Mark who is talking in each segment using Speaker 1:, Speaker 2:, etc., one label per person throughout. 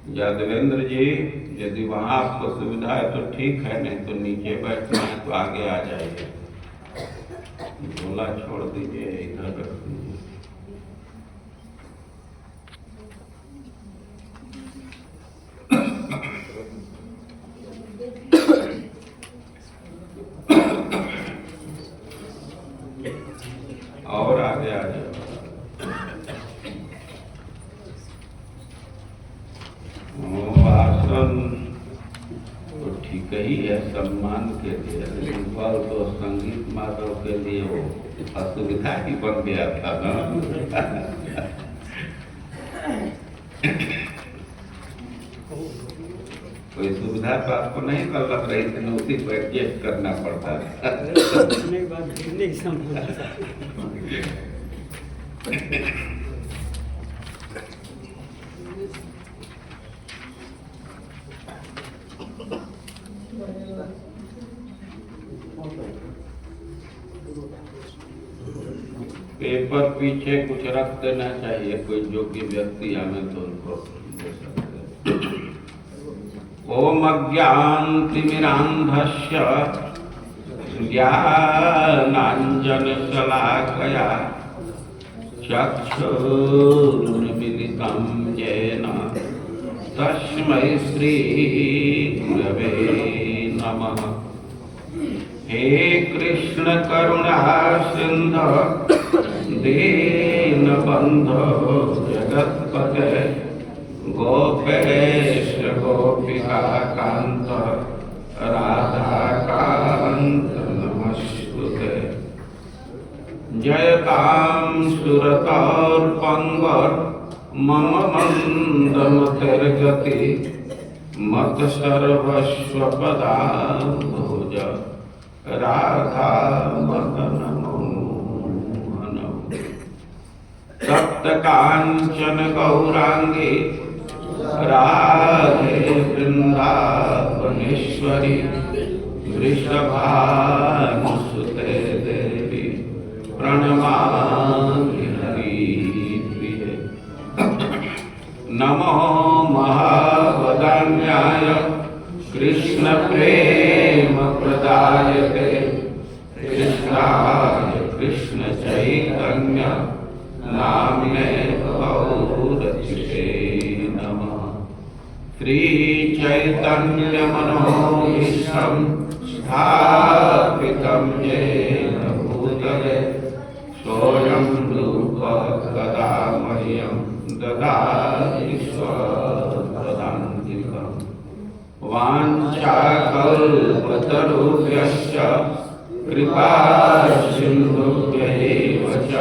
Speaker 1: यादवेंद्र जी, यदि वहाँ आपको सुविधा है तो ठीक है, नहीं तो नीचे बैठना है तो आगे आ जाइए। झोला छोड़ दीजिए, इधर रख दीजिए। और आगे आ जाओ। आसन तो ठीक ही है सम्मान के लिए, लेकिन पर तो संगीत माधव के लिए वो असुविधा ही बन गया था ना। कोई सुविधा तो आपको नहीं लग रही थी, उसी को एडजस्ट करना पड़ता था। पेपर पीछे कुछ रख देना चाहिए, कोई योग्य व्यक्ति आने तो उनको दे सकते हैं। ओम अज्ञानतिमिरान्धस्य ज्ञानाञ्जनशलाकया चक्षुरुन्मीलितं येन तस्मै श्रीगुरवे नमः। हे कृष्ण करुणा सिंधु दीनबंधो जगत्पते गोपेश गोपिका कांत राधाकांत नमस्तुते। जयतां सुरतोर्पंगो मम मंदमतिर्गति मत सर्वस्वपदाम्भुज राधा मदन मोहन। सप्त कांचन गौरांगी राधे वृंदावनेश्वरी वृषभानुसुते देवी प्रणमामि हरिप्रिये। नमो महावदान्याय कृष्ण प्रेम प्रदायते कृष्णाय कृष्ण चैतन्य नाम्ने गौरचिते नमः। श्री चैतन्य मनोभीष्टं स्थापितं येन भूतले स्वयं रूप कदा मह्यं ददाति स्वपदान्तिकम्। वाञ्छाकल्पतरुभ्यश्च कृपा सिन्धुभ्यैव च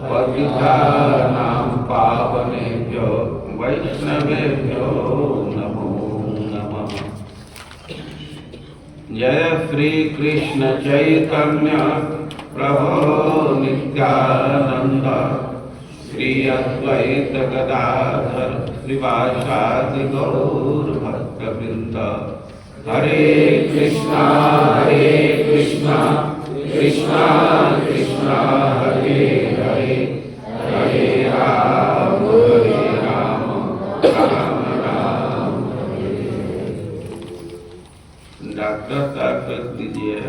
Speaker 1: पतितानां पावनेभ्यो वैष्णवेभ्यो नमो नमः। जय श्री कृष्ण चैतन्य प्रभो नित्यानंद श्री अद्वैत गदाधर श्रीवासादि गौर भक्तवृंद। हरे कृष्णा कृष्णा कृष्णा हरे हरे, हरे राम राम राम हरे हरे। डॉक्टर साहब कर दीजिए,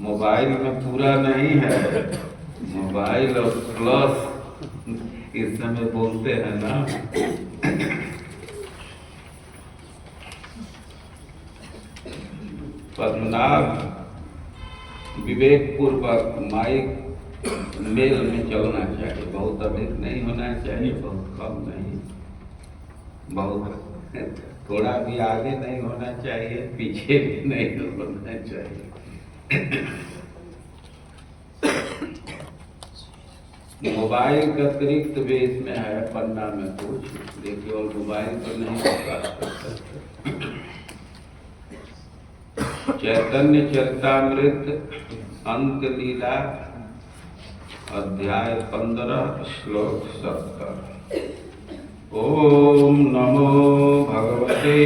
Speaker 1: मोबाइल में पूरा नहीं है, मोबाइल और प्लस इस समय बोलते हैं ना। पद्मनाभ विवेक पूर्वक माइक मेल में चलना चाहिए, बहुत अधिक नहीं होना चाहिए, बहुत कम नहीं, बहुत थोड़ा भी आगे नहीं होना चाहिए, पीछे भी नहीं होना चाहिए। मोबाइल का अतिरिक्त भी इसमें है, पन्ना में कुछ देखिए, और मोबाइल तो नहीं होगा। चैतन्य चरितामृत अंत लीला अध्याय 15 श्लोक 70। ओम नमो भगवते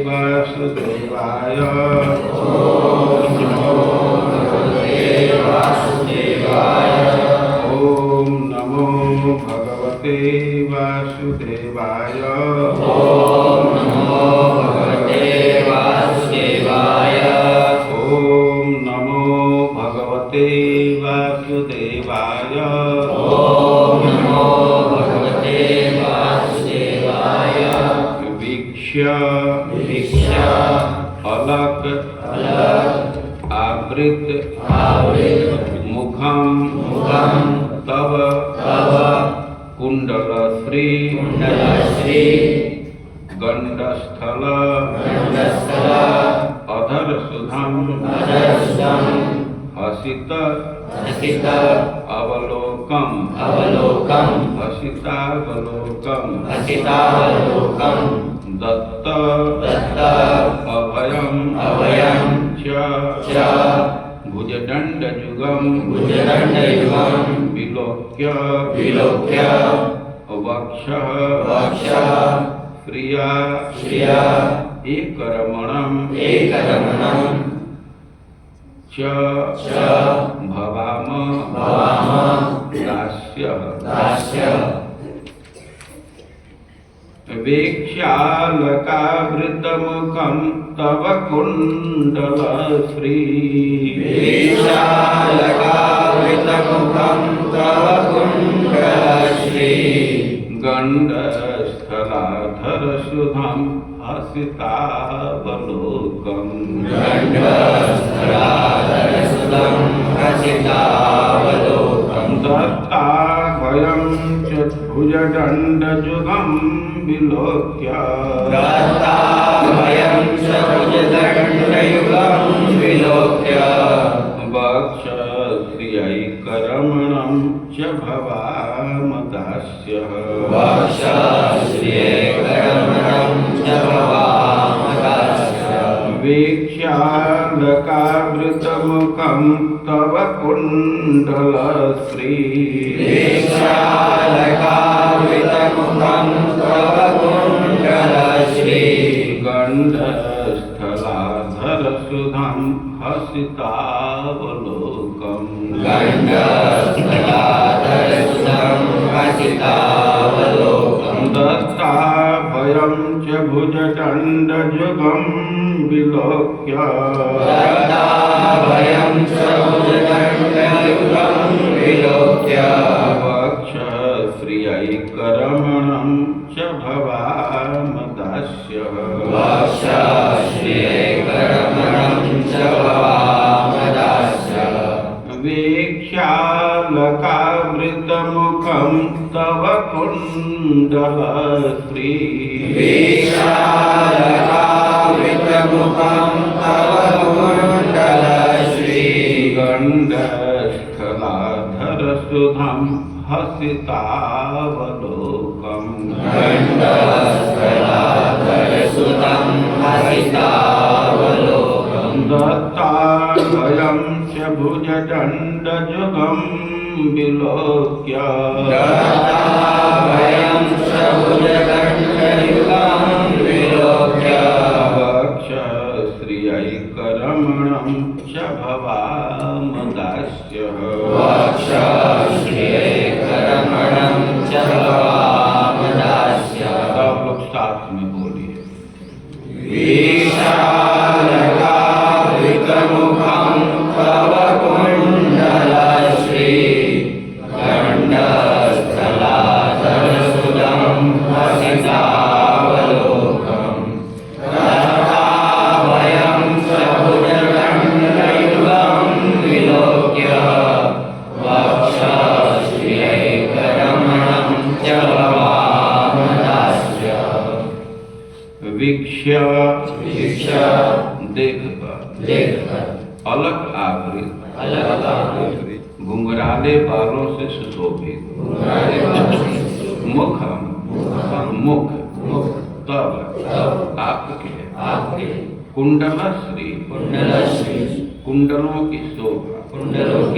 Speaker 1: वासुदेवाय। ओम नमो भगवते वासुदेवाय। ओम नमो भगवते वासुदेवाय। वासुदेवाय।
Speaker 2: ओम नमो भगवते वासुदेवाय।
Speaker 1: ओम नमो भगवते वासुदेवाय।
Speaker 2: ओम नमो भगवते वासुदेवाय।
Speaker 1: वीक्ष्य अलक आवृत मुखम तव कुंडलश्री गंडस्थल अधर सुधम हसित अवलोकम हसितावलोकम दत्त अभयम च भुजदंडयुगम विलोक्य वक्षः श्रिया एकरमणम च भवाम दास्यः। वीक्षालकावृतमुखं तव कुण्डलश्री गण्डस्थलाधरसुधं हसितावलोकम् दत्ताभयं च भुजदण्डयुगं विलोक्य वक्षश्रियैकरमणं च भवाम दास्यः। वीक्षालकावृतमुखं तव कुण्डलश्री गण्डस्थलाधरसुधं हसितावलोकम् दत्ताभयं च भुजदण्डयुगं विलोक्य वक्षश्रियैकरमणं च भवाम दास्यः। वीक्षालकावृतमुखं तव कुण्डलश्री गण्डस्थलाधरसुधं हसितावलोकम् दत्ताभयं च भुजदण्डयुगं विलोक्य वक्षश्रियैकरमणं च भवाम दास्यः। सब लोग साथ में बोलिए।
Speaker 2: विशालकावृतमुखं तव कुण्डलश्री गण्डस्थलाधरसुधं हसितावलोकम् दत्ताभयं च भुजदण्डयुगं विलोक्य वक्षश्रियैकरमणं च भवाम दास्यः।
Speaker 1: वीक्ष्य देखकर अलग आवृत घुंघराले बालों से सुशोभित मुख तब आपके कुंडलश्री कुंडलों की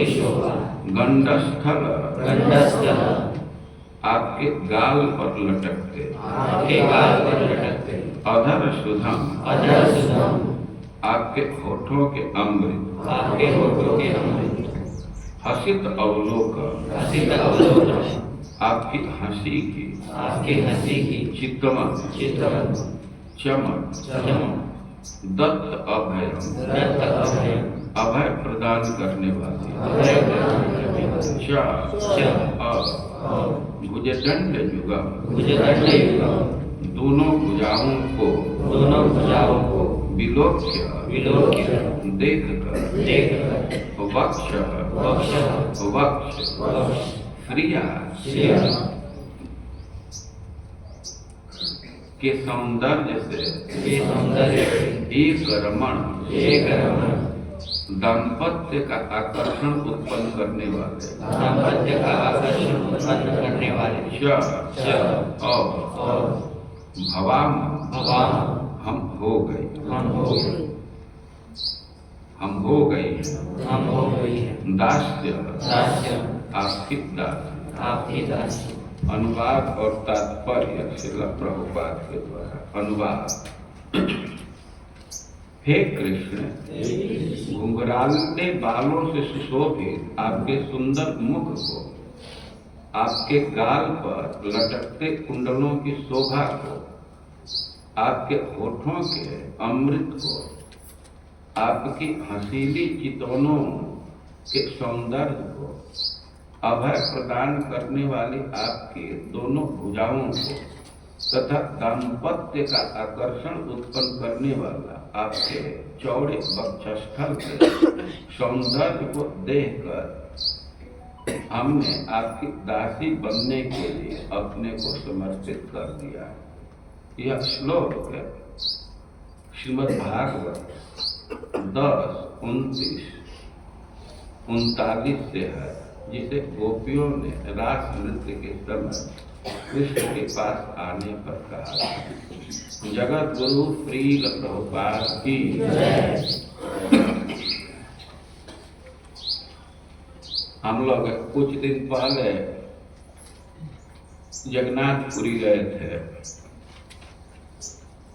Speaker 1: शोभा गंडस्थल आपके गाल पर लटकते अधर सुधम आपके होठों के अमृत हसित अवलोकन आपकी हंसी की
Speaker 2: आपकी हंसी की
Speaker 1: चितवन
Speaker 2: चितवन
Speaker 1: चमक
Speaker 2: चमक
Speaker 1: दत्त अभयम
Speaker 2: दत्त अभयम
Speaker 1: अभय प्रदान करने वाली
Speaker 2: अभय प्रदान करने वाली
Speaker 1: भुजदंड युगम
Speaker 2: भुजदंड युगम
Speaker 1: दोनों भुजाओं को विलोक्य देखकर वक्ष श्रिया के सौंदर्य से एक रमण दाम्पत्य का आकर्षण उत्पन्न करने वाले और भवाम हम हो गए हैं दास्य आपकी दासी अनुवाद और तात्पर्य श्रील प्रभुपाद के द्वारा अनुवाद। हे कृष्ण, घुंघराले बालों से सुशोभित आपके सुंदर मुख को, आपके गाल पर लटकते कुंडलों की शोभा को, आपके होठों के अमृत को, आपकी हंसीली चितवनों के सौंदर्य को, अभय प्रदान करने वाली आपकी दोनों भुजाओं को तथा दाम्पत्य का आकर्षण उत्पन्न करने वाला आपके चौड़े वक्षस्थल के सौंदर्य को देखकर हमने आपकी दासी बनने के लिए अपने को समर्पित कर दिया। यह श्लोक श्रीमद् भागवत 10:29-39 से है, जिसे गोपियों ने रास नृत्य के समय कृष्ण के पास आने पर कहा। जगत गुरु श्रील प्रभुपाद की। हम लोग कुछ दिन पहले जगन्नाथपुरी गए थे।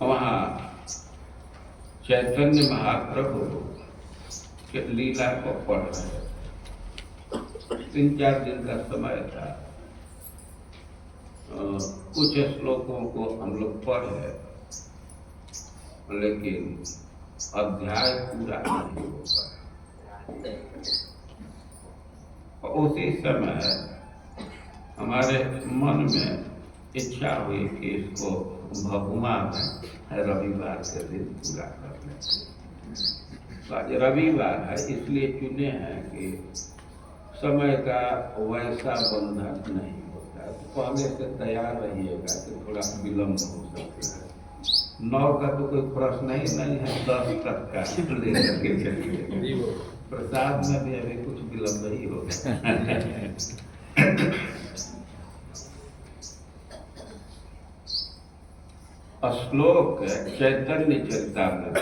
Speaker 1: वहाँ चैतन्य महाप्रभु के लीला को पढ़ रहे। 3-4 दिन का समय था। कुछ श्लोकों को हम लोग पढ़े, लेकिन अध्याय पूरा नहीं हो पाया। उसी समय हमारे मन में इच्छा हुई कि इसको भगुआ में रविवार के दिन पूरा कर लें। आज रविवार है, इसलिए चुने हैं कि समय का वैसा बंधन नहीं होता, तो पहले से तैयार रहिएगा कि थोड़ा विलम्ब हो सकता है। 9 का तो कोई प्रश्न ही नहीं है, 10 तक का ले करके चलिए। प्रसाद में भी अभी कुछ विलम्ब ही होगा। श्लोक चैतन्य चरितामृत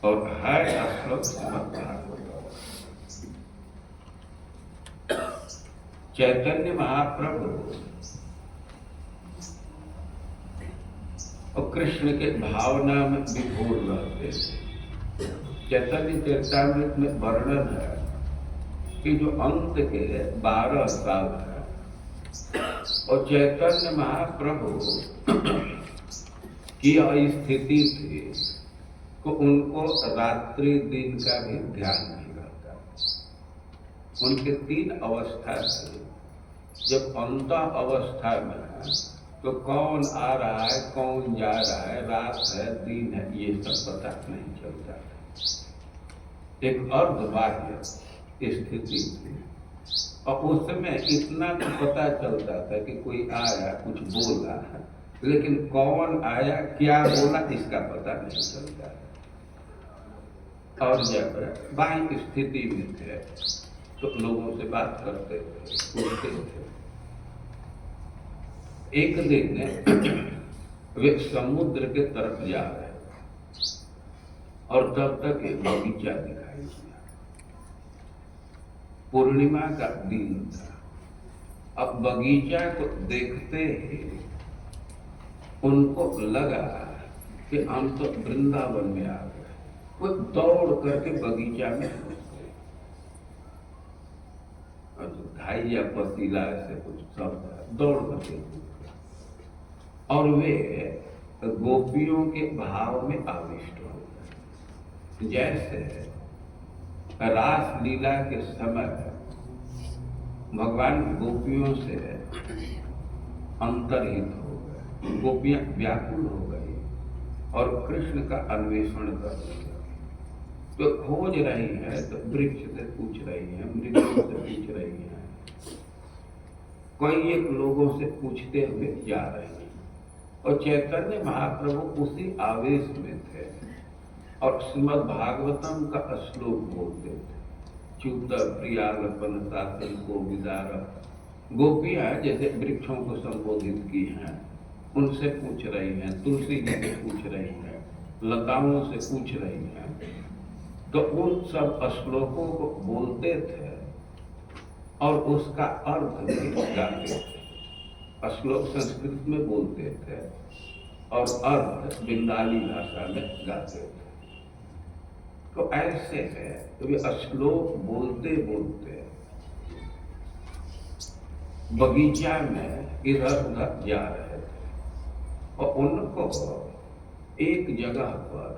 Speaker 1: और है श्लोक श्रीमद् भागवत। चैतन्य महाप्रभु और कृष्ण के भावना में विभोर रहते थे। चैतन्य चरितामृत में वर्णन है कि जो अंत के 12 साल है और चैतन्य महाप्रभु की स्थिति थी तो उनको रात्रि दिन का भी ध्यान नहीं रहता। उनके 3 अवस्था थे। जब अंत अवस्था में है तो कौन आ रहा है, कौन जा रहा है, रात है, दिन है, ये सब पता नहीं चलता। एक अर्धबाह्य स्थिति थी और उसमें इतना तो पता चलता था कि कोई आया, कुछ बोला, लेकिन कौन आया, क्या बोला, इसका पता नहीं चलता। और जब बाह्य स्थिति में थे तो लोगों से बात करते थे, पूछते थे। एक दिन वे समुद्र के तरफ जा रहे और तब तक एक बगीचा दिखाई दिया। पूर्णिमा का दिन था। अब बगीचा को देखते ही उनको लगा कि हम तो वृंदावन में आ गए। वो दौड़ करके बगीचा में घुस गए। धाई या पसीला ऐसे कुछ शब्द है, दौड़ करके और वे गोपियों के भाव में आविष्ट हो गए। जैसे रास लीला के समय भगवान गोपियों से अंतर्हित हो गए, गोपियां व्याकुल हो गई और कृष्ण का अन्वेषण कर रही है। तो खोज रही है तो वृक्ष से पूछ रही है, मृग से पूछ रही है, कई एक लोगों से पूछते हुए जा रही है। और चैतन्य महाप्रभु उसी आवेश में थे और श्रीमद् भागवतम का श्लोक बोलते थे, च्युत प्रियालपन शासन को विदार। गोपियां जैसे वृक्षों को संबोधित की हैं, उनसे पूछ रही हैं, तुलसी जी से पूछ रही हैं, लताओं से पूछ रही हैं, तो उन सब श्लोकों को बोलते थे और उसका अर्थ भी गाते थे। श्लोक संस्कृत में बोलते थे और अर्थ बंगाली भाषा में गाते थे। तो ऐसे है तो वे श्लोक बोलते बोलते बगीचा में इधर उधर जा रहे थे और उनको एक जगह पर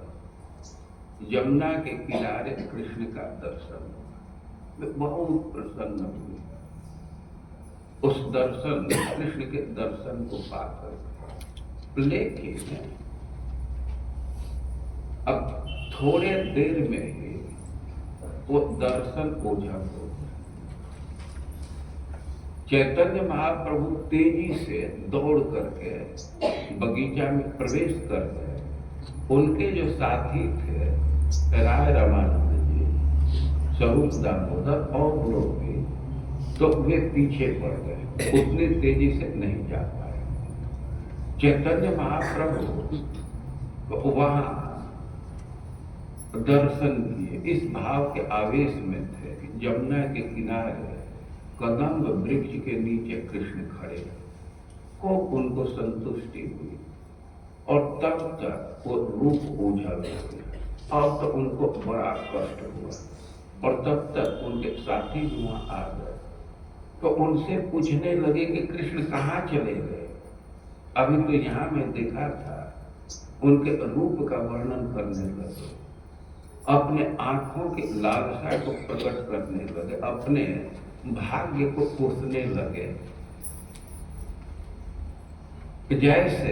Speaker 1: यमुना के किनारे कृष्ण का दर्शन हुआ। वे बहुत प्रसन्न हुए उस दर्शन, कृष्ण के दर्शन को पाकर। लेकिन अब थोड़े देर में ही वो दर्शन ओझल हो गया। चैतन्य महाप्रभु तेजी से दौड़ करके बगीचा में प्रवेश कर गए। उनके जो साथी थे राय रामानंद जी, स्वरूप दामोदर और लोग भी, तो वे पीछे पड़ गए, उतनी तेजी से नहीं जा पाए। चैतन्य महाप्रभु तो वहां दर्शन किए, इस भाव के आवेश में थे कि यमुना के किनारे कदम्ब वृक्ष के नीचे कृष्ण खड़े, को उनको संतुष्टि हुई और तब तक वो रूप ओझल हो गया। अब तो उनको बड़ा कष्ट हुआ और तब तक उनके साथी भी वहां आ गए, तो उनसे पूछने लगे कि कृष्ण कहाँ चले गए? अभी तो यहाँ मैं देखा था। उनके रूप का वर्णन करने लगे, अपने आंखों की लालसा को प्रकट करने लगे, अपने भाग्य को कोसने लगे। जैसे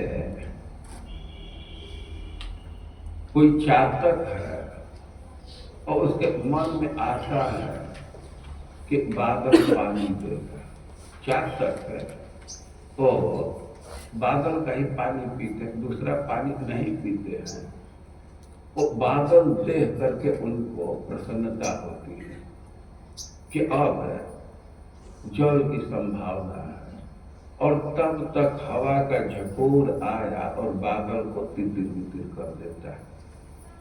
Speaker 1: कोई चातक है और उसके मन में आशा है कि बादल पानी देगा। चातक है तो बादल का ही पानी पीते हैं, दूसरा पानी नहीं पीते हैं। वो बादल देख करके उनको प्रसन्नता होती है कि अब जल की संभावना है, और तब तक हवा का झकोर आया और बादल को तितिर बितिर कर देता है।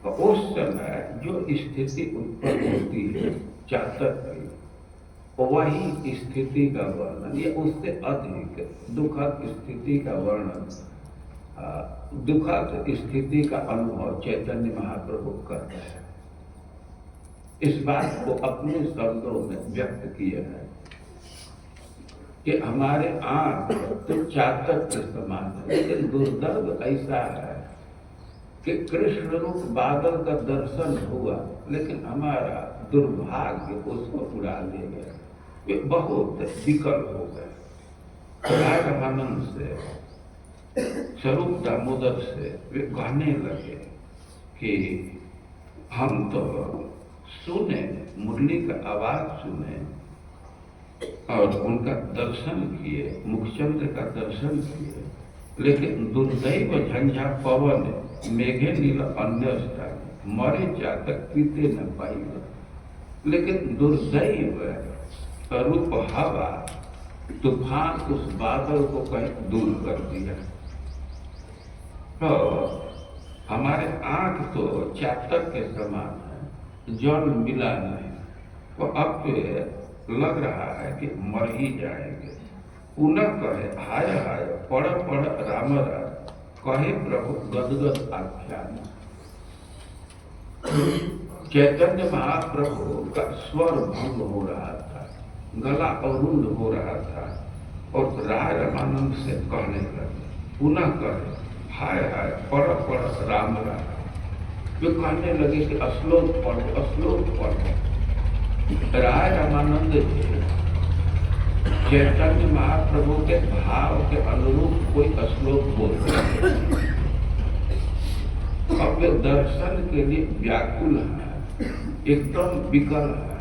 Speaker 1: तो उस समय जो स्थिति उत्पन्न होती है चातक की, वही स्थिति का वर्णन या उससे अधिक दुखद स्थिति का वर्णन, दुखद स्थिति का अनुभव चैतन्य महाप्रभु करते हैं। इस बात को अपने शब्दों में व्यक्त किए हैं कि हमारे आंख तो चातक के समान है, लेकिन दुर्दैव ऐसा है कि कृष्ण रूप बादल का दर्शन हुआ, लेकिन हमारा दुर्भाग्य उसको उड़ा ले गया। वे बहुत विकल हो गए। राघवानंद से, स्वरूप दामोदर से वे कहने लगे कि हम तो सुने, मुरली का आवाज सुने और उनका दर्शन किए, मुखचंद्र का दर्शन किए, लेकिन दुर्दैव झंझा पवन मेघे नील अन्य स्थान मरे चातक पीते न पाई। लेकिन दुर्दैव रूप हवा तूफान उस बादल को कहीं दूर कर दिया। तो हमारे आंख तो चातक के समान है, जल मिला नहीं, तो अब तो लग रहा है कि मर ही जाएंगे। पुनः कहे हाय हाय पढ़ पढ़ राम राम, कहे प्रभु गदगद आख्यान। चैतन्य महाप्रभु का स्वर भंग हो रहा था, गला अरुंध हो रहा था और राय रामानंद से कहने लगे, पुनः कहे, हाय हाय पढ़ राम राम। वे कहने लगे कि श्लोक पढ़ो। राय रामानंद जी चैतन्य महाप्रभु के भाव के अनुरूप कोई श्लोक बोल रहे अब वे दर्शन के लिए व्याकुल है, एकदम विकल है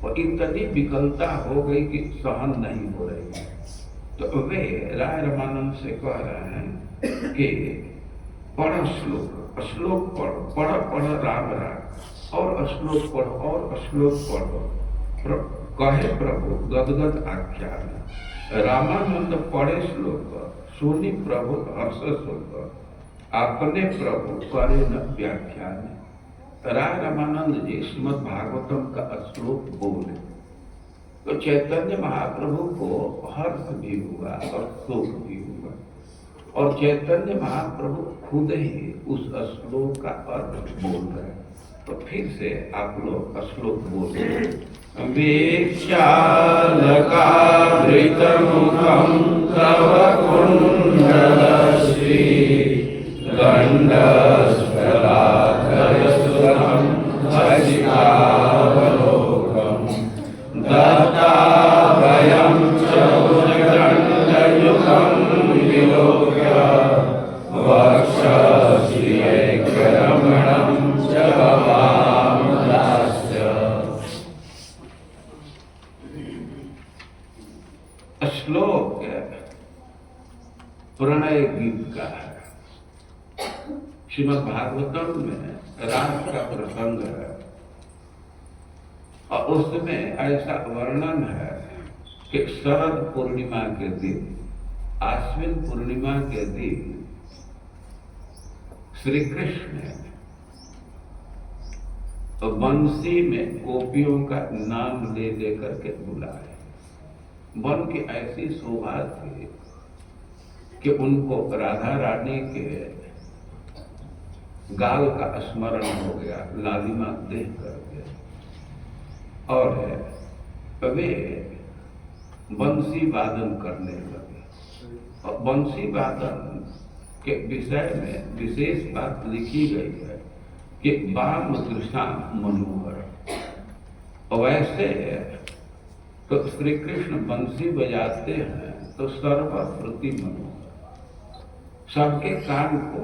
Speaker 1: और इतनी विकलता हो गई कि सहन नहीं हो रही है। तो वे राय रामानंद से कह रहे हैं कि पढ़ श्लोक पढ़ राम राम और श्लोक पढ़ो। कहे प्रभु गदगद आख्यान। रामानंद पढ़े श्लोक, सुनी प्रभु हर्ष शोक, अपने प्रभु करे न व्याख्यान। राय रामानंद जी श्रीमद् भागवतम का श्लोक बोले तो चैतन्य महाप्रभु को हर्ष भी हुआ और शोक भी हुआ और चैतन्य महाप्रभु खुद ही उस श्लोक का अर्थ बोल रहे हैं। तो फिर से आप लोग श्लोक बोले। वीक्षालकावृतमुखं तव कुण्डलश्री गण्डस्फलाधरसुतं भजिकावलोकं दत्ताभयं च उदण्डयुगं विलोक्य वक्षश्रियैकरमणं च भवामदास्य। श्लोक प्रणय गीत का है। श्रीमद् भागवतम में रास का प्रसंग है और उसमें ऐसा वर्णन है कि शरद पूर्णिमा के दिन, आश्विन पूर्णिमा के दिन श्री कृष्ण बंसी में गोपियों का नाम ले लेकर के बुलाए। वन की ऐसी शोभा थी कि उनको राधा रानी के गाल का स्मरण हो गया, लालिमा देख करके, और वे बंसी वादन करने लगे। और बंसी वादन के विषय में विशेष बात लिखी गई है कि वाम दृशा मनोहर। और वैसे तो श्री कृष्ण बंसी बजाते हैं तो सर्वप्रति मनोहर, सबके कान को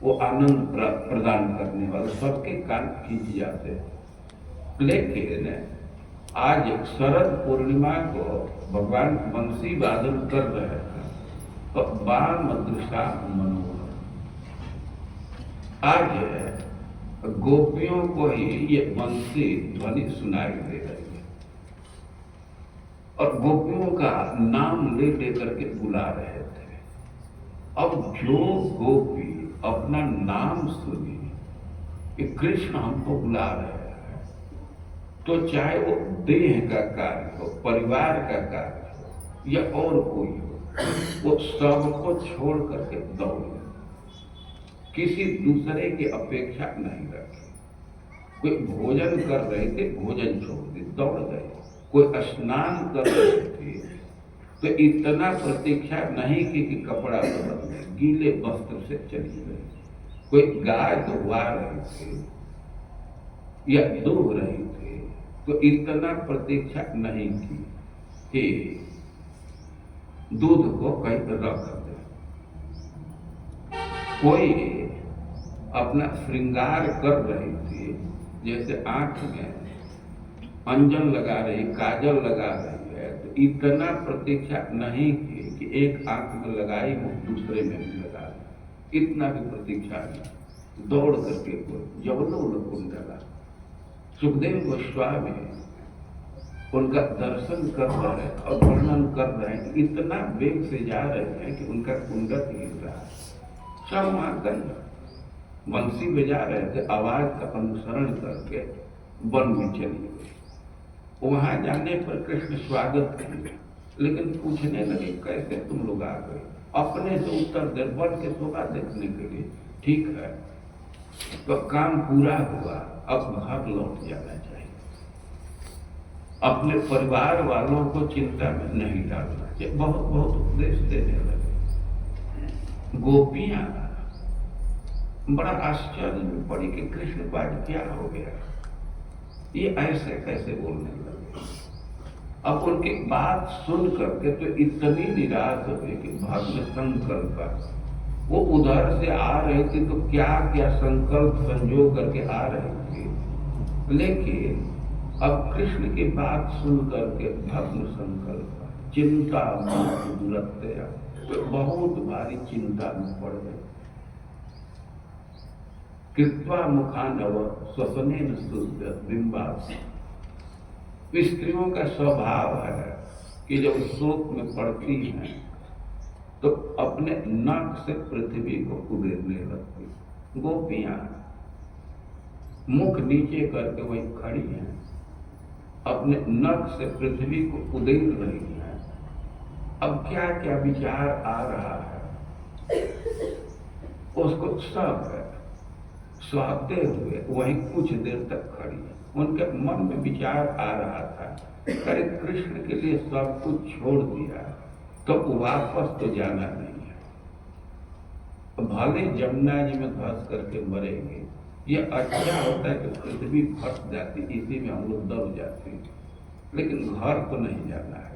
Speaker 1: वो आनंद प्रदान करने वाले, सबके कान खींच जाते हैं। लेकिन आज शरद पूर्णिमा को भगवान बंसी वादन कर रहे हैं तो वाम दृशा मनोहर। आज गोपियों को ही ये बंसी ध्वनि सुनाई दे रही है और गोपियों का नाम ले लेकर के बुला रहे थे। अब जो गोपी अपना नाम सुनी कि कृष्ण हमको बुला रहे हैं, तो चाहे वो देह का कार्य हो, परिवार का कार्य हो या और कोई हो, वो सबको छोड़ करके दौड़े, किसी दूसरे की अपेक्षा नहीं रखी। कोई भोजन कर रहे थे, भोजन छोड़ दी, दौड़ गए। कोई स्नान कर रहे थे तो इतना प्रतीक्षा नहीं कि कपड़ा बदल ले, गीले वस्त्र से चली गई। कोई गाय दुहवा रहे थे या दूह रहे थे तो इतना प्रतीक्षा नहीं की कि दूध को कहीं रख दे। कोई अपना श्रृंगार कर रही थी, जैसे आंख में अंजन लगा रही, काजल लगा रही है, तो इतना प्रतीक्षा नहीं की कि एक आंख में लगाई वो दूसरे में भी लगा दी, इतना भी प्रतीक्षा नहीं। दौड़ करके कोई जवलोल कुंडला, सुखदेव गोस्वामी उनका दर्शन कर रहे हैं और वर्णन कर रहे हैं, इतना वेग से जा रहे हैं कि उनका कुंडल गिर रहा है। सब वहां गए, बंसी बजा रहे थे, आवाज का अनुसरण करके वन में चली गई। वहां जाने पर कृष्ण स्वागत किए, लेकिन पूछने लगे कैसे तुम लोग आ गए। अपने से उत्तर दे, वन के शोभा देखने के लिए। ठीक है, तो काम पूरा हुआ, अब घर लौट जाना चाहिए। अपने परिवार वालों को चिंता में नहीं डालना चाहिए। बहुत बहुत उपदेश देने लगे। गोपियां बड़ा आश्चर्य में पड़ी कि कृष्ण को आज क्या हो गया, ये ऐसे कैसे बोलने लगे। अब उनकी बात सुन करके तो इतनी निराश हुई कि भग्न संकल्प, वो उधर से आ रहे थे तो क्या क्या संकल्प संजो करके आ रहे थे, लेकिन अब कृष्ण की बात सुन करके भग्न संकल्प, चिंता लगते तो बहुत भारी चिंता में पड़ गए। कृत्वा मुखानव स्वसनेन शुद्ध बिंबास। स्त्रियों का स्वभाव है कि जब शोक में पड़ती हैं तो अपने नाक से पृथ्वी को उड़ेलने लगती। गोपियां मुख नीचे करके वही खड़ी हैं, अपने नख से पृथ्वी को उड़ेल रही हैं। अब क्या क्या विचार आ रहा है उसको सब स्वाते हुए वहीं कुछ देर तक खड़ी है। उनके मन में विचार आ रहा था, अरे कृष्ण के लिए सब कुछ छोड़ दिया तो वापस तो जाना नहीं है, भले जमुना जी में धंस करके मरेंगे, ये अच्छा होता है कि पृथ्वी फट जाती, इसी में हम लोग दब जाते, लेकिन घर तो नहीं जाना है।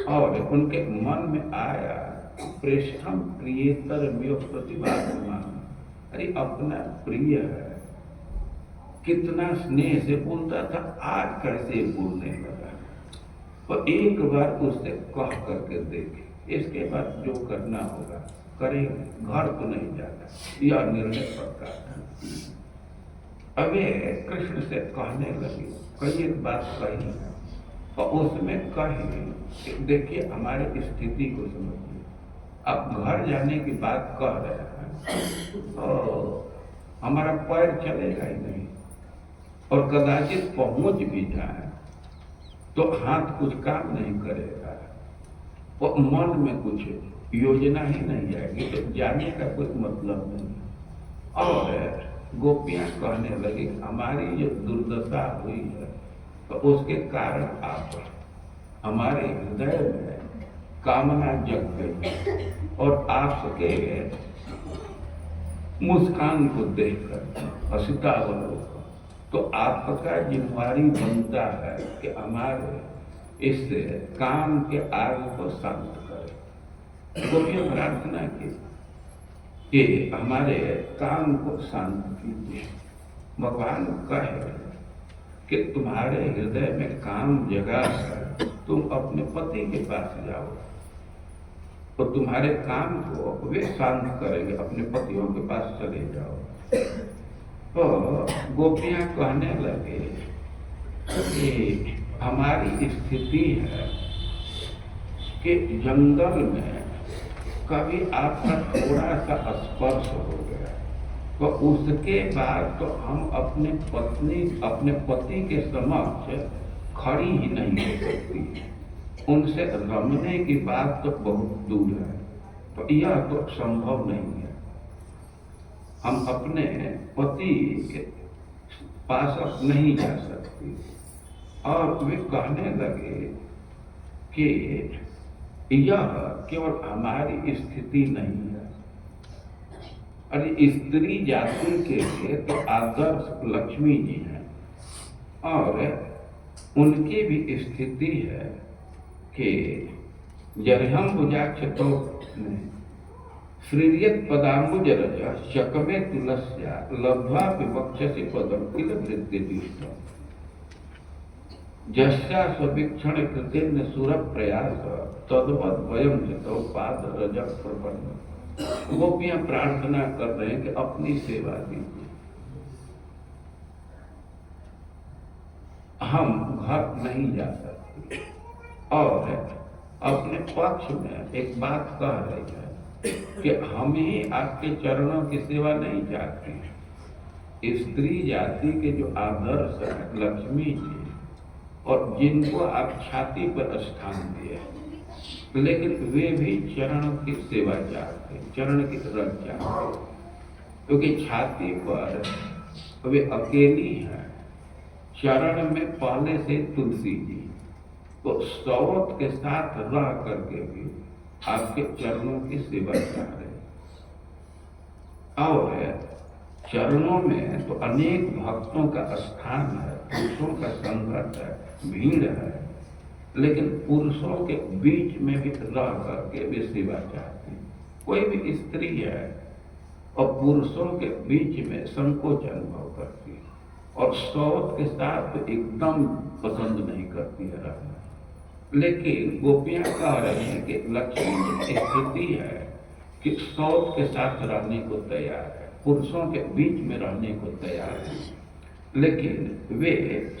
Speaker 1: और उनके मन में आया प्रेष्ठम प्रियतर में प्रतिभासमान, अरे अपना प्रिय है, कितना स्नेह से बोलता था, आज कैसे बोलने लगा। तो एक बार उससे कह करके देखे, इसके बाद जो करना होगा करेंगे, घर तो नहीं जाता, यह निर्णय पक्का था। अब कृष्ण से कहने लगी, कई एक बात कही और उसमें कही, देखिए हमारे स्थिति को समझिए, अब घर जाने की बात कह रहे हैं तो हमारा पैर चलेगा ही नहीं, और कदाचित पहुंच भी जाए तो हाथ कुछ काम नहीं करेगा, और मन में कुछ योजना ही नहीं आएगी, तो जाने का कोई मतलब नहीं। और गोपियां कहने लगी, हमारी जो दुर्दशा हुई है तो उसके कारण आप, हमारे हृदय में कामना जग गई, और आपके मुस्कान को देखकर हंसता हुआ तो आपका जिम्मेवारी बनता है कि हमारे इस काम के आग को शांत करें। गोपियां प्रार्थना की कि हमारे काम को शांत कीजिए। भगवान कहे कि तुम्हारे हृदय में काम जगा है, तुम अपने पति के पास जाओ तो तुम्हारे काम को वे शांत करेंगे, अपने पतियों के पास चले जाओ। तो गोपियां कहने लगे कि हमारी स्थिति है कि जंगल में कभी आपका थोड़ा सा स्पर्श हो गया तो उसके बाद तो हम अपने पति के समक्ष खड़ी ही नहीं हो सकती, उनसे रमने की बात तो बहुत दूर है, तो यह तो संभव नहीं है। हम अपने पति के पास अब नहीं जा सकते। और वे कहने लगे कि यह केवल हमारी स्थिति नहीं है, अरे स्त्री जाति के लिए तो आदर्श लक्ष्मी जी हैं, और उनकी भी स्थिति है कि जरहम बुझाक्ष तो श्रीयत पदाम्बुजरज शकमे तुलस्या लब्ध्वा विवक्षसि पदम किल वृत्तिदिष्ट जस्या स्ववीक्षण कृतेन सुर प्रयास तद्वत् वयम जतौ पाद रजक प्रपन्न। गोपियां प्रार्थना कर रहे हैं कि अपनी सेवा कीजिए, हम घर नहीं जा सकते, और अपने पक्ष में एक बात कह रही है कि हम ही आपके चरणों की सेवा नहीं चाहते हैं। स्त्री जाति के जो आदर्श है लक्ष्मी जी, और जिनको आप छाती पर स्थान दिए, लेकिन वे भी चरण की सेवा चाहते हैं, चरण की रज चाहते हैं, क्योंकि छाती पर वे अकेली हैं, चरण में पहले से तुलसी जी, तो सौत के साथ रह करके भी आपके चरणों की सेवा कर रहे। और चरणों में तो अनेक भक्तों का स्थान है, पुरुषों का संगत है, भीड़ है, लेकिन पुरुषों के बीच में भी रह करके वे सेवा चाहती। कोई भी स्त्री है और पुरुषों के बीच में संकोच अनुभव करती है और सौत के साथ एकदम पसंद नहीं करती है रहना। लेकिन गोपियां कह रही हैं कि लक्ष्मी की स्थिति है कि सौत के साथ रहने को तैयार है, पुरुषों के बीच में रहने को तैयार है, लेकिन वे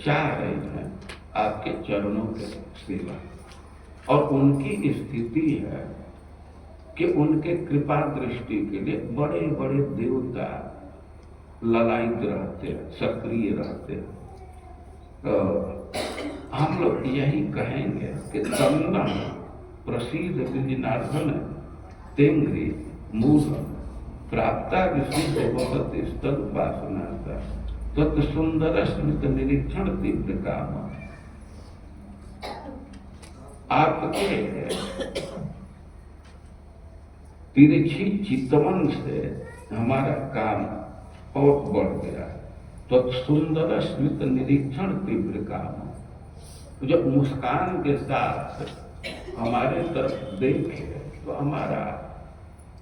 Speaker 1: चाह रहे हैं आपके चरणों के सेवा। और उनकी स्थिति है कि उनके कृपा दृष्टि के लिए बड़े बड़े देवता ललायित रहते हैं, सक्रिय रहते हैं। हम लोग यही कहेंगे कि तन्ना प्रसिद्ध विजनार्दन तेंग्री मूल प्राप्ता विशुद्ध बहुत स्थल उपासना तत् सुंदर स्मृत निरीक्षण तीव्र काम। आपके तिरछी चितवन से हमारा काम और बढ़ गया। तो सुंदर स्मित निरीक्षण तीव्र काम, जब मुस्कान के साथ हमारे तरफ देखे तो हमारा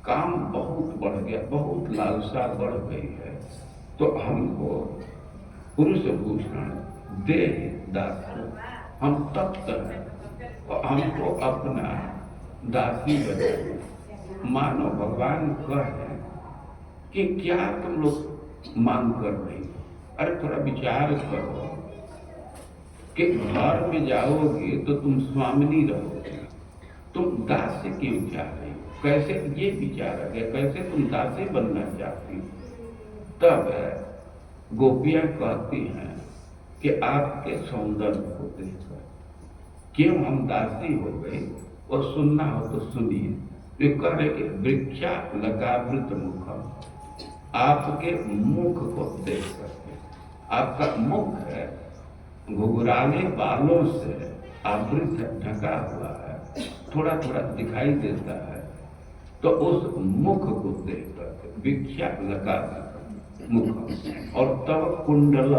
Speaker 1: काम बहुत बढ़ गया, बहुत लालसा बढ़ गई है। तो हमको पुरुष भूषण दे दास, हम तप्त हैं और हमको अपना दासी बनाए। मानो भगवान कहे कि क्या तुम लोग मांग कर रही हो? अरे थोड़ा विचार करो कि घर में जाओगे तो तुम स्वामिनी रहोगे, तुम दास से क्यों चाह रही हो? कैसे ये विचार आ गया, कैसे तुम दासी बनना चाहती? तब गोपियां कहती हैं कि आपके सौंदर्य को देखकर क्यों हम दासी हो गए। और सुनना हो तो सुनिए, वे कह रहे कि वृक्षा लगावृत मुखम, आपके मुख को देख करके, आपका मुख है घुघराले बालों से आवृत ढका हुआ है, थोड़ा थोड़ा दिखाई देता है, तो उस मुख को देख करके वृक्षा लगावृत मुख। और तब कुंडल,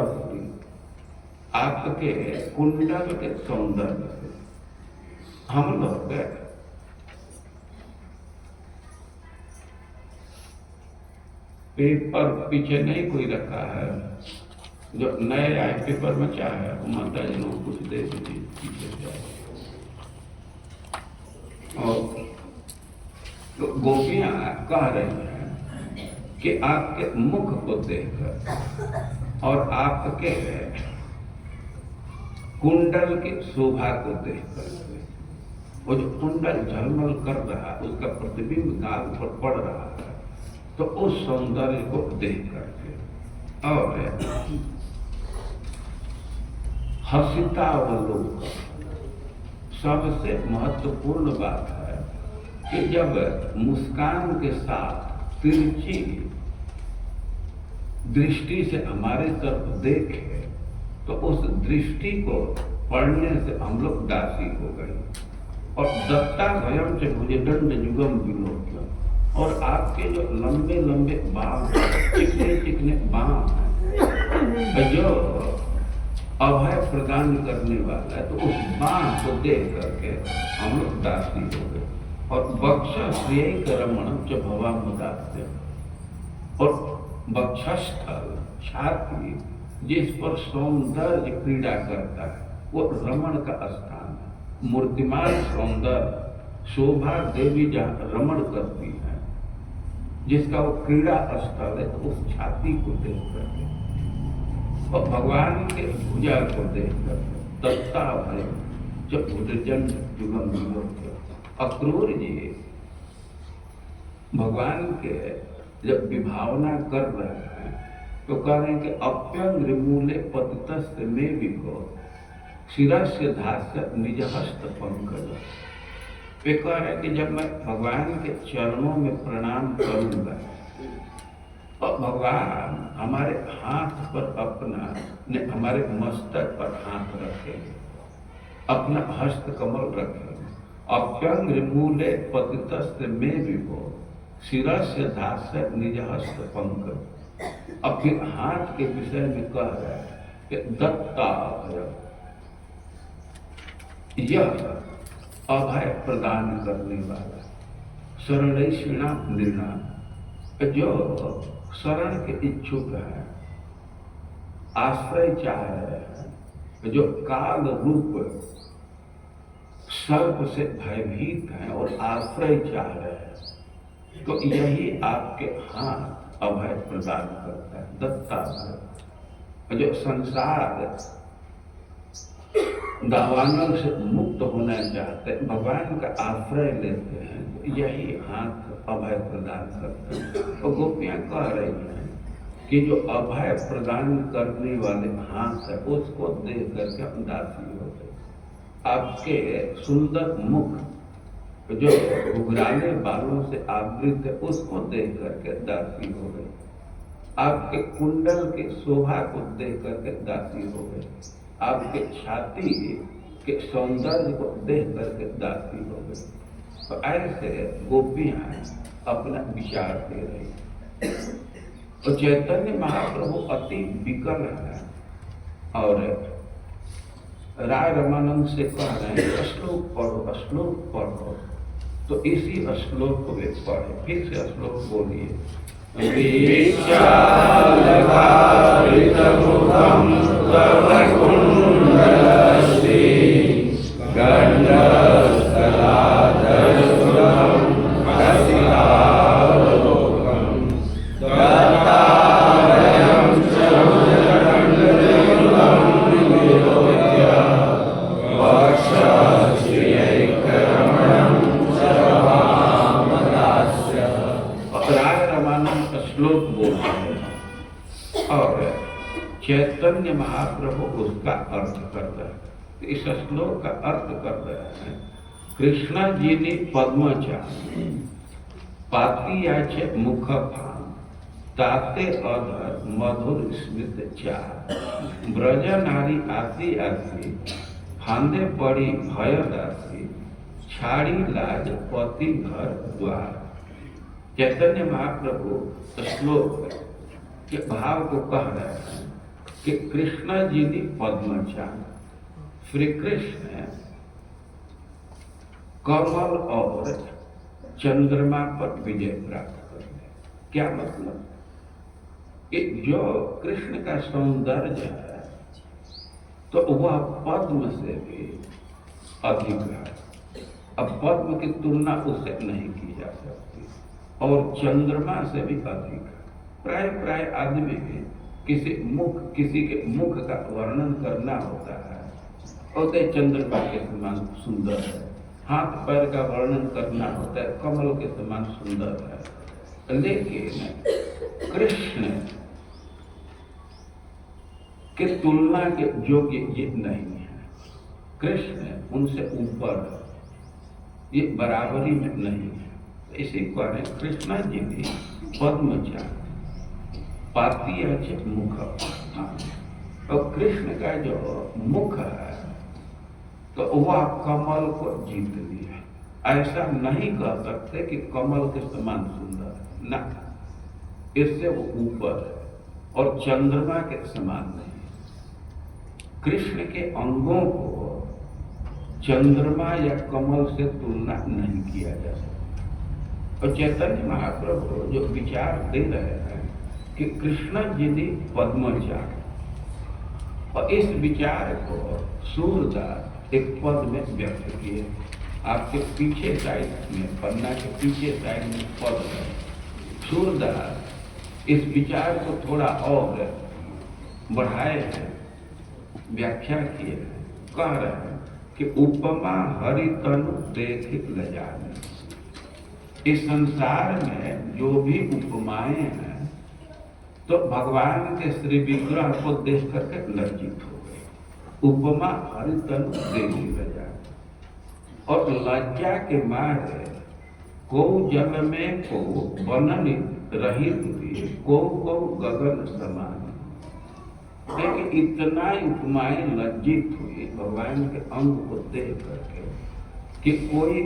Speaker 1: आपके कुंडल के सौंदर्य से हम लोग पेपर पीछे नहीं कोई रखा है, जो नए आए पेपर में क्या है माता जी लोग कुछ दे दीजिए पीछे जाए। और तो गोपियां कह रही हैं कि आपके मुख को देखकर और आपके कुंडल की शोभा को देखकर, वो जो कुंडल झलमल कर रहा है उसका प्रतिबिंब गाल पर पड़ रहा है, तो उस सौंदर्य को देख करके। और हसितावलोकन, सबसे महत्वपूर्ण बात है कि जब मुस्कान के साथ तिरछी दृष्टि से हमारे तरफ देखे तो उस दृष्टि को पढ़ने से हम लोग दासी हो गए। और दत्ता भयम से मुझे दंड युगम विलोक्य, और आपके जो लंबे लंबे बाल, चिकने चिकने बाल हैं, जो अभय प्रदान करने वाला है, तो उस बाण को देख करके हम लोग दासी हो गए। और वक्ष श्रेय करमण च भवा मुदास्य, और वक्षस्थल छाती जिस पर सौंदर्य क्रीड़ा करता है वो रमण का स्थान है। मूर्तिमान सौंदर्य शोभा देवी जहाँ रमण करती है, जिसका वो क्रीड़ा स्थल है, तो उस छाती को देख करके और भगवान के भुजा को देख करके दत्ता भय जब उदजन युगम विलोक्य। अक्रूर जी भगवान के जब विभावना कर रहे हैं तो कह रहे हैं कि अप्यंग मूले पतितस्य में विभो शिरस्य धास्य निज हस्त पंकज। वे कह रहे हैं कि जब मैं भगवान के चरणों में प्रणाम करूंगा और भगवान हमारे हाथ पर अपना ने हमारे मस्तक पर हाथ रखे, अपना हस्त कमल रखे, अप्यंग मूले पतितस्त्र में विभो शिरस्य धास्य निज हस्त पंकज। अब फिर हाथ के विषय में कह रहा है कि दत्ता अभय, यह अभय प्रदान करने वाला, शरणैषिणा निर्णाम, जो शरण के इच्छुक है, आश्रय चाह रहे हैं, जो काल रूप सर्प से भयभीत हैं और आश्रय चाह रहे हैं, तो यही आपके हाथ अभय प्रदान करता है। दत्ता अभय, जो संसार दावानल से मुक्त होना चाहते हैं, भगवान का आश्रय लेते हैं, तो यही हाथ अभय प्रदान करता है। तो गोपियां कह रही हैं कि जो अभय प्रदान करने वाले हाथ है उसको देख करके हम दासी हो गए। आपके सुंदर मुख जो घुघराले बालों से आवृत है उसको देख करके दासी हो गए। आपके कुंडल की शोभा को देख करके दासी हो गए। आपके छाती के सौंदर्य को देख करके दासी हो गए। तो ऐसे गोपियां अपना विचार दे रही। तो चैतन्य महाप्रभु अति विकल है और राय रमानंद से कह रहे हैं श्लोक पढ़ो, श्लोक पढ़ो। तो इसी श्लोक को वे पढ़े। फिर से श्लोक बोलिए। चैतन्य महाप्रभु उसका अर्थ करता है। इस श्लोक का अर्थ कर रहे हैं, कृष्ण जी ने पद्मचा पाती आचे मुख फान, ताते अधर मधुर स्मृत चार, ब्रज नारी आती आती फांदे पड़ी भय दासी, छाड़ी लाज पति घर द्वार। चैतन्य महाप्रभु श्लोक के भाव को कह रहे हैं कि कृष्ण जी ने पद्मचा, श्री कृष्ण कमल और चंद्रमा पर विजय प्राप्त कर ले। क्या मतलब कि जो कृष्ण का सौंदर्य है तो वह पद्म से भी अधिक है। अब पद्म की तुलना उससे नहीं की जा सकती और चंद्रमा से भी अधिक है। प्राय प्राय आदमी भी किसी के मुख का वर्णन करना होता है और ते चंद्रमा के समान सुंदर है, हाथ पैर का वर्णन करना होता है कमल के समान सुंदर है। लेकिन कृष्ण के तुलना के योग्य ये नहीं है। कृष्ण उनसे ऊपर है, ये बराबरी में नहीं है। इसी कारण कृष्ण जी ने पद्मचा पाती है मुख, और कृष्ण का जो मुख है तो वह कमल को जीत लिया। ऐसा नहीं कह सकते कि कमल के समान सुंदर है, ना, इससे वो ऊपर है और चंद्रमा के समान नहीं। कृष्ण के अंगों को चंद्रमा या कमल से तुलना नहीं किया जा सकता। और चैतन्य महाप्रभु जो विचार दे रहे हैं कि कृष्ण जी ने पद्मचा, और इस विचार को सूरदास एक पद में व्यक्त किए। आपके पीछे साइड में, पन्ना के पीछे साइड में पद है। सूरदास इस विचार को थोड़ा और बढ़ाए हैं, व्याख्या किए हैं। कह रहे हैं कि उपमा हरि तनु देख लजाने। इस संसार में जो भी उपमाएं हैं तो भगवान के श्री विग्रह को देख करके लज्जित हो गए। उपमा हरि तनु देख लजाने, और लज्जा के मारे को जल में को बनन रही दूरी को गगन समान। लेकिन इतना उपमाएं लज्जित हुई भगवान के अंग को देख करके कि कोई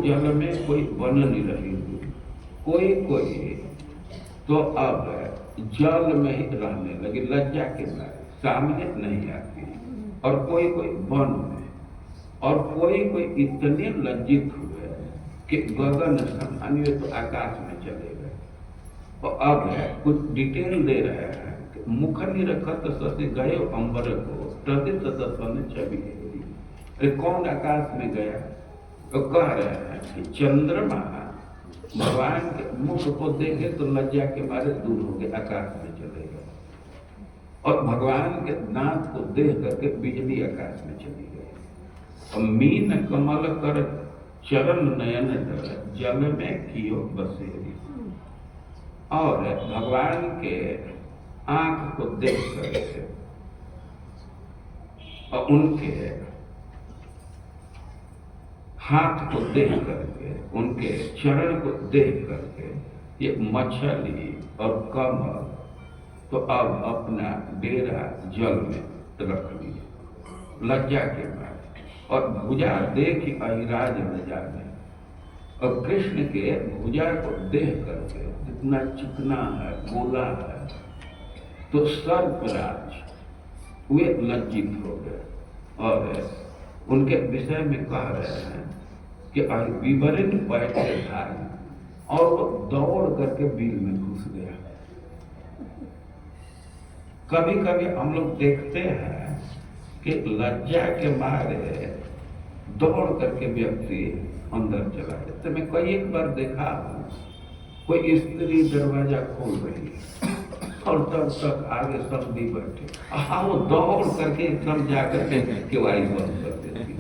Speaker 1: जल में कोई बन नहीं रही हुई, कोई तो अब जल में ही रहने लगी लज्जा के मारे, सामने नहीं आती, और कोई वन में, और कोई इतने लज्जित हुए कि गगन समान, ये तो आकाश में चले गए। और अब कुछ डिटेल दे रहे हैं कि मुख नहीं रखा तो ससे गए अंबर को तदित तत्वन छवि। अरे कौन आकाश में गया? तो कह रहे हैं कि चंद्रमा भगवान के मुख को देखे तो लज्जा के मारे दूर हो गए, आकाश में चले गए, और भगवान के दांत को देख करके बिजली आकाश में चली गई। और मीन कमल कर चरण नयन डर जल में कियो बसेरी। और भगवान के आंख को देख करके और उनके हाथ को देख करके, उनके चरण को देख करके ये मछली और कमल तो अब अपना डेरा जल में रख लिए लज्जा के मारे, और भुजा देख अहिराज लज्जा में। और कृष्ण के भुजा को देख करके जितना चिकना है, गोला है, तो सर्पराज वे लज्जित हो गए और उनके विषय में कह रहे हैं कि विवरण बैठे धारी, और वो दौड़ करके बिल में घुस गया। कभी कभी हम लोग देखते हैं कि लज्जा के मारे दौड़ करके व्यक्ति अंदर चला जाता। मैं कई एक बार देखा हूँ, कोई स्त्री दरवाजा खोल रही है और तब तक आगे सब भी बैठे, वो दौड़ करके एकदम जाकर के केवाड़ी बंद कर देती।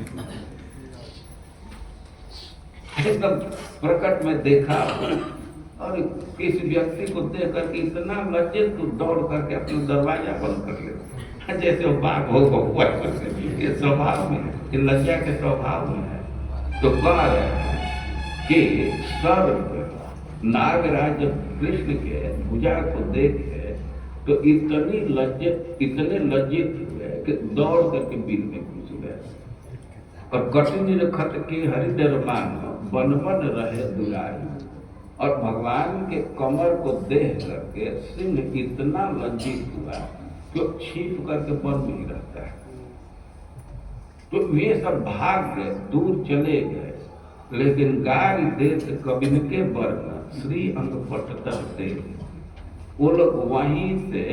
Speaker 1: एकदम प्रकट में देखा, और किसी व्यक्ति को देख करके इतना लज्जित तो दौड़ करके अपना दरवाजा बंद कर लेता, जैसे वो बाघ हो हुआ। ये स्वभाव में, ये लज्जा के स्वभाव में है। तो कह रहे हैं कि सर्प नागराज जब कृष्ण के भुजा को देखे तो इतने लज्जित हुए कि दौड़ करके बिल में घुस गए। और कठिन रखत के हरिदर मान बन रहे दुराई। और भगवान के कमर को देख करके सिंह इतना लज्जित हुआ कि वो छिप करके वन में ही रहता है। तो वे सब भाग गए, दूर चले गए, लेकिन गारी देश कबिन के वर्ण श्री अंग पटता थे। वो लोग वहीं से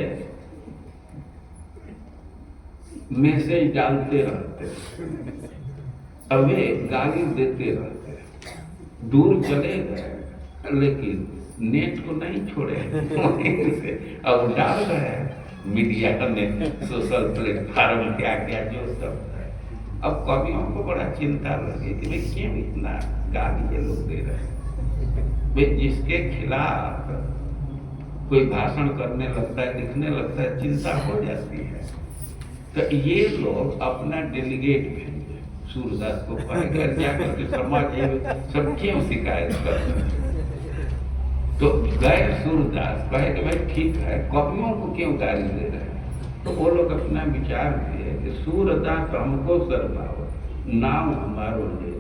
Speaker 1: मैसेज डालते रहते, अब वे गाली देते रहते। दूर चले गए लेकिन नेट को नहीं छोड़े से अब डाल रहे हैं मीडिया में, सोशल प्लेटफॉर्म क्या क्या जो सब है। अब कवियों को बड़ा चिंता लगी कि भाई क्यों इतना गाली ये लोग दे रहे हैं। भाई जिसके खिलाफ कोई भाषण करने लगता है, लिखने लगता है, चिंता हो जाती है। तो ये लोग अपना डेलीगेट भेजे सूरदास को, पढ़कर जाकर के समाज सब क्यों शिकायत करते हैं। तो गए सूरदास कहे कि भाई ठीक है, कवियों को क्यों गाली दे रहे हैं। तो वो लोग अपना विचार दिए कि सूरदास हमको शर्माओ, नाम हमारो ले,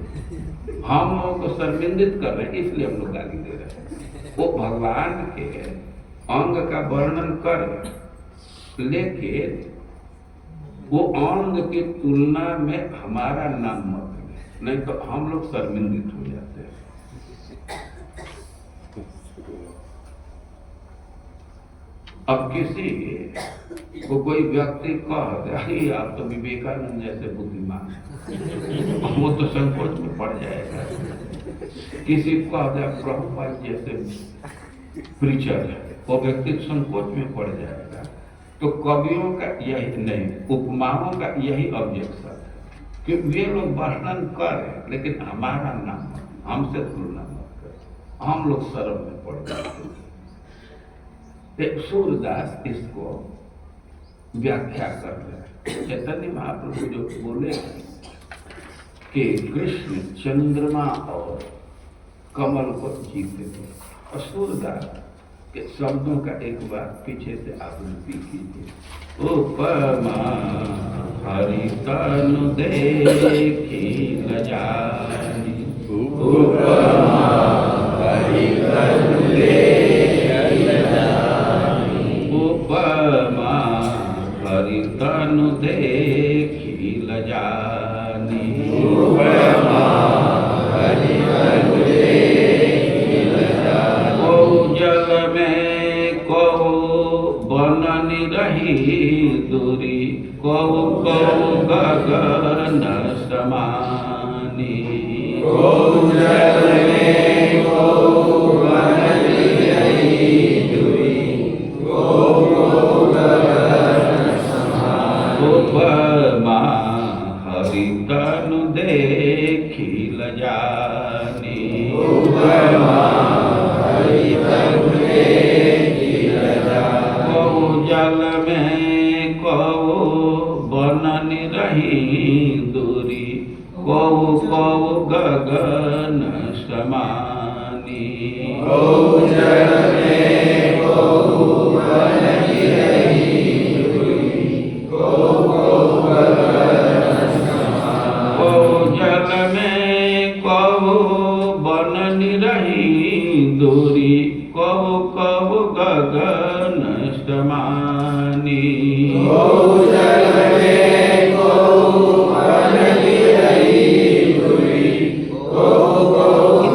Speaker 1: हम लोगों को शर्मिंदित कर रहे हैं, इसलिए हम लोग गाली दे रहे हैं। वो भगवान के अंग का वर्णन कर, लेकिन वो अंग की तुलना में हमारा नाम मत ले, नहीं तो हम लोग शर्मिंदित हो जाते हैं। अब किसी को कोई व्यक्ति कह दे आप तो विवेकानंद जैसे बुद्धिमान, वो तो संकोच में पड़ जाएगा। किसी को कह दे प्रभुपाद जैसे प्रीचर है, वो व्यक्ति संकोच में पड़ जाएगा। तो कवियों का यही नहीं, उपमाओं का यही ऑब्जेक्शन है कि वे लोग वर्णन करें लेकिन हमारा नाम, हमसे तुलना मत करें, हम लोग शर्म में पड़ जाते हैं। सूरदास इसको व्याख्या कर रहे हैं। चैतन्य महाप्रभु जो बोले कि कृष्ण चंद्रमा और कमल को जीते थे, असुरदा के शब्दों का एक बार पीछे से आप रिपीट कीजिए। उपमा हरि तनु देखी न जानी, उपमा हरि तनु देखी न जानी, उपमा हरि तनु देखी न जानी, उपमा हरि तनु देखी न जानी। को जल में को बननी रही दूरी, को गगन समानी, को जल में को बननी रही दूरी, को गगन समानी। उपमा हरि तनु देखी ल जानी, उपमा हरि तनु देखी ल जानी। को जल में को बननी रही दूरी, को गगन समानी, को जल में को बननी रही दूरी, को गगन समानी। को जल में को बननी रही दूरी, को गगन समानी, को जल में को बननी रही दूरी, को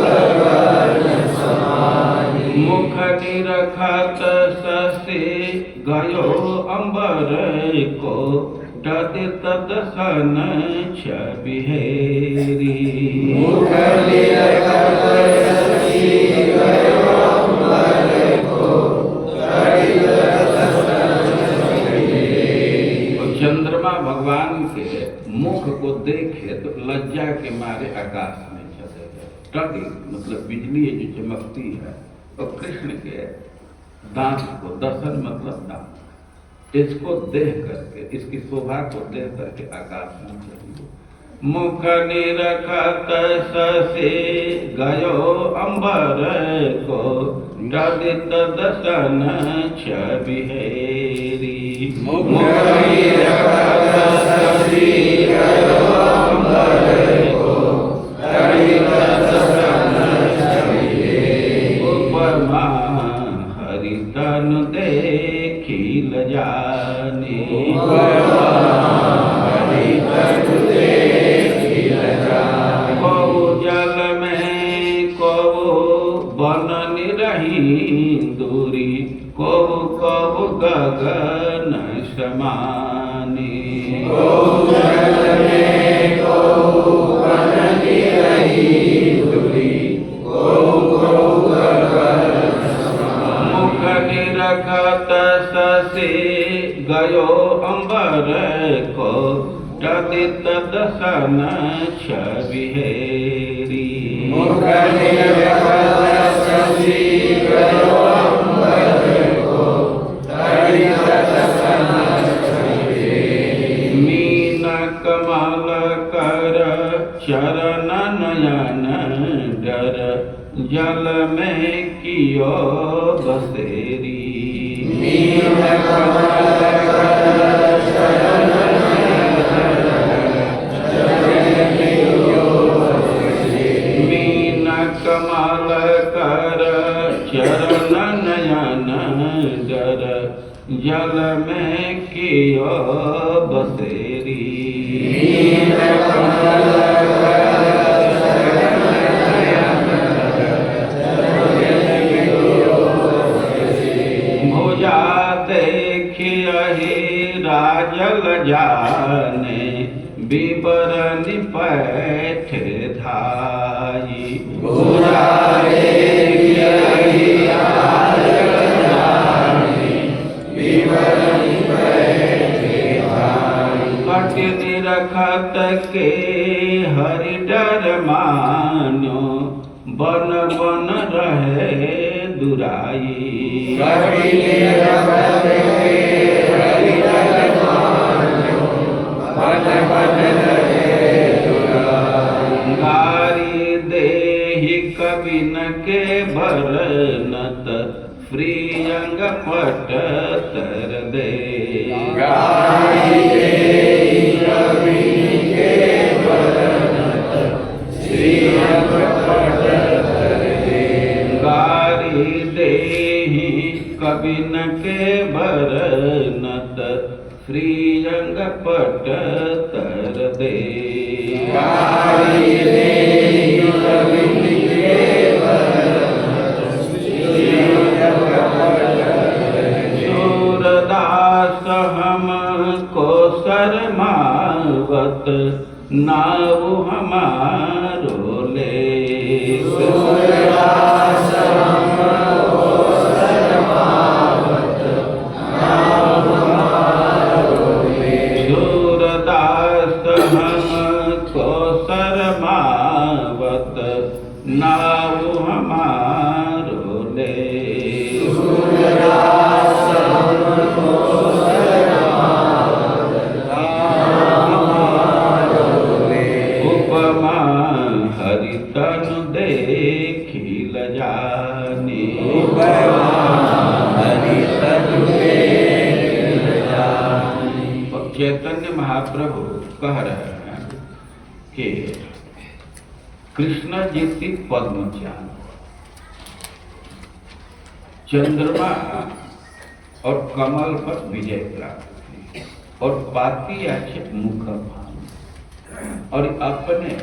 Speaker 1: गगन समानी। मुख निरखत ससे गयो अंबर को, तदित दसन छबिहेरी, मुख निरखत ससे गयो अंबर को, तदित दसन छबिहेरी। चंद्रमा भगवान के मुख को देखे तो लज्जा के मारे आकाश में चले गए। तदित मतलब बिजली जो चमकती है, और कृष्ण के दांत को, दर्शन मतलब दांत, इसको देख करके, इसकी शोभा को देख करके आकाश में चली गई। मुख निरखत ससे गयो अंबर को, तदित दसन छबिहेरी। मुख निरखत ससे गयो अंबर को, तदित दसन छबिहेरी। उपमा हरि तनु देखी ल जानी, उपमा हरि तनु देखी ल जानी। को जल में को बननी रही दूरी, को गगन समानी, को जल में को बननी रही दूरी, को गगन समानी। मुख निरखत ससे गयो अंबर को, तदित दसन छबिहेरी। मुख निरखत ससे गयो अंबर को, तदित दसन छबिहेरी। मीन कमल कर चरण नयन डर, जल में कियो बसेरी। मीन कमल कर चरण नयन डर, जल में कियो बसेरी। मीन कमल कर चरण नयन डर, जल में कियो बसेरी। मीन कमल राजल जाने विवरणी पैठ धाई, भुजा विवरणी पैठ धाई। कट निरखत के हरि डर मानो, बन बन रहे दुराई। गारी देहि कबीर कविन के भरनत श्रीअंग पट तर दे।
Speaker 2: गारी दे कविन के भरनत श्रीअंग पट तर दे।
Speaker 1: गारी देहि कविन के भरनत श्रीअंग पट तर दे।
Speaker 2: गारी देहि कविन के भरनत श्रीअंग पट तर दे।
Speaker 1: सूरदास हमको शरमावत नाव हमारो ले।
Speaker 2: सूरदास हमको शरमावत नाव हमारो ले।
Speaker 1: सूरदास हमको शरमावत नाव हमारो ले।
Speaker 2: सूरदास हमको शरमावत नाव हमारो ले।
Speaker 1: उपमा हरि तनु देखी लजानी।
Speaker 2: उपमा हरि तनु देखी लजानी।
Speaker 1: चैतन्य महाप्रभु कह रहे हैं कि कृष्ण जी की पद्मचान चंद्रमा और कमल पर विजय प्राप्त थी और पाती अच्छे मुख भान और अपने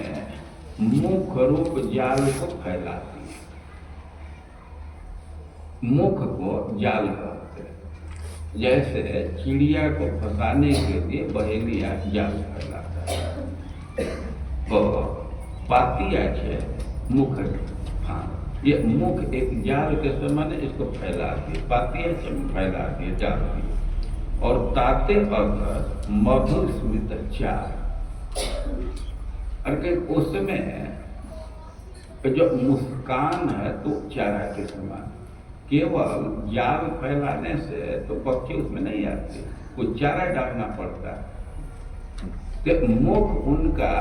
Speaker 1: मुख रूप जाल को फैलाती है। मुख को जाल कहते हैं। जैसे चिड़िया को फंसाने के लिए बहेलिया जाल फैलाता है तो पाती अच्छे मुख भान। ये मुख एक जाल के समान इसको फैलाती है। पाती अच्छे फैलाती है, जालती है। और ताते अगर मधुर स्मित चार अरे उसमें जो मुस्कान है तो चारा के समान। केवल जाल फैलाने से तो पक्षी उसमें नहीं आते, कुछ चारा डालना पड़ता है। तो मुख उनका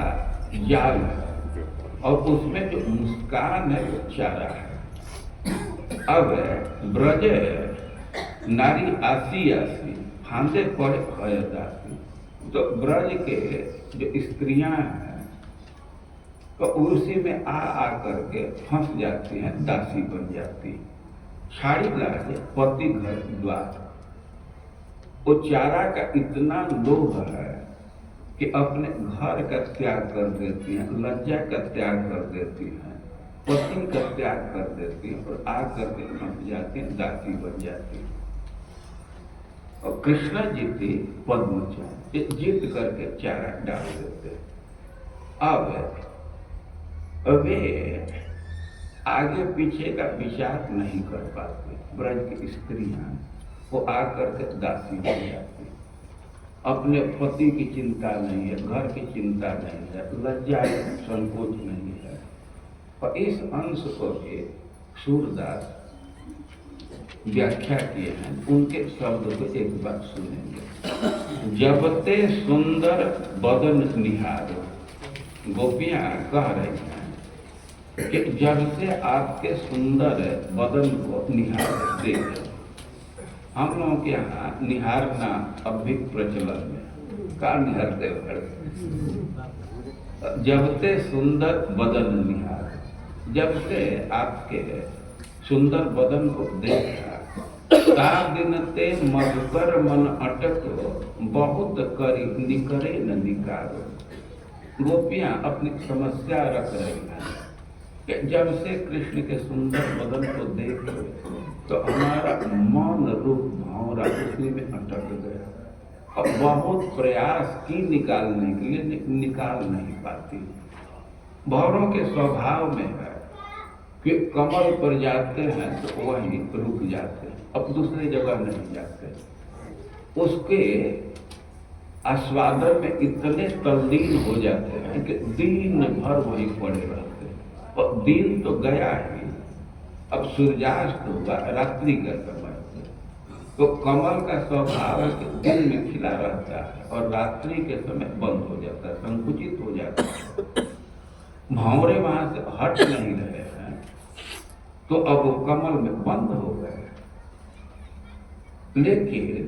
Speaker 1: जाल है और उसमें जो मुस्कान है वो चारा है। अब ब्रज नारी आसी आसी फांदे पड़े भय दासी। तो ब्रज के जो स्त्रियां हैं तो उसी में आ करके फंस जाती हैं, दासी बन जाती। छाड़ी लागे पति घर द्वार। वो चारा का इतना लोभ है कि अपने घर का त्याग कर देती हैं, लज्जा का त्याग कर देती हैं, पति का त्याग कर देती हैं और आ करके फंस जाती हैं, दासी बन जाती हैं। और कृष्ण जी थी पद्मचान, ये जीत करके चारा डाल देते। अब वे आगे पीछे का विचार नहीं कर पाते। ब्रज की स्त्रियां वो आकर के दासी बन जाती। अपने पति की चिंता नहीं है, घर की चिंता नहीं है, लज्जा संकोच नहीं है। और इस अंश को भी सूरदास व्याख्या किए हैं। उनके शब्द को एक बार सुनेंगे। जबते सुंदर बदन निहारो। गोपियां कह रही हैं कि जब से आपके सुंदर बदन को निहार देखे। हम लोगों के यहाँ निहारना अब भी प्रचलन में का निहारते हैं। जब से सुंदर बदन निहार, जब से आपके सुंदर बदन को देखा ता दिन ते मधुकर मन अटको बहुत करी निकरे न निकारो। गोपियां अपनी समस्या रख रही हैं कि जब से कृष्ण के सुंदर बदन को देखे तो हमारा मौन रूप भौरा उसी में अटक गया और बहुत प्रयास की निकालने के लिए निकाल नहीं पाती। भौरों के स्वभाव में है कि कमल पर जाते हैं तो वहीं रुक जाते हैं, अब दूसरी जगह नहीं जाते। उसके आस्वादन में इतने तल्लीन हो जाते हैं कि दिन भर वहीं पड़े रहते हैं। और दिन तो गया ही, अब सूर्यास्त होगा, रात्रि का समय। तो कमल का स्वभाव है कि दिन में खिला रहता है और रात्रि के समय बंद हो जाता है, संकुचित हो जाता है। भंवरे वहां से हट नहीं रहे हैं, तो अब वो कमल में बंद हो गए। लेकिन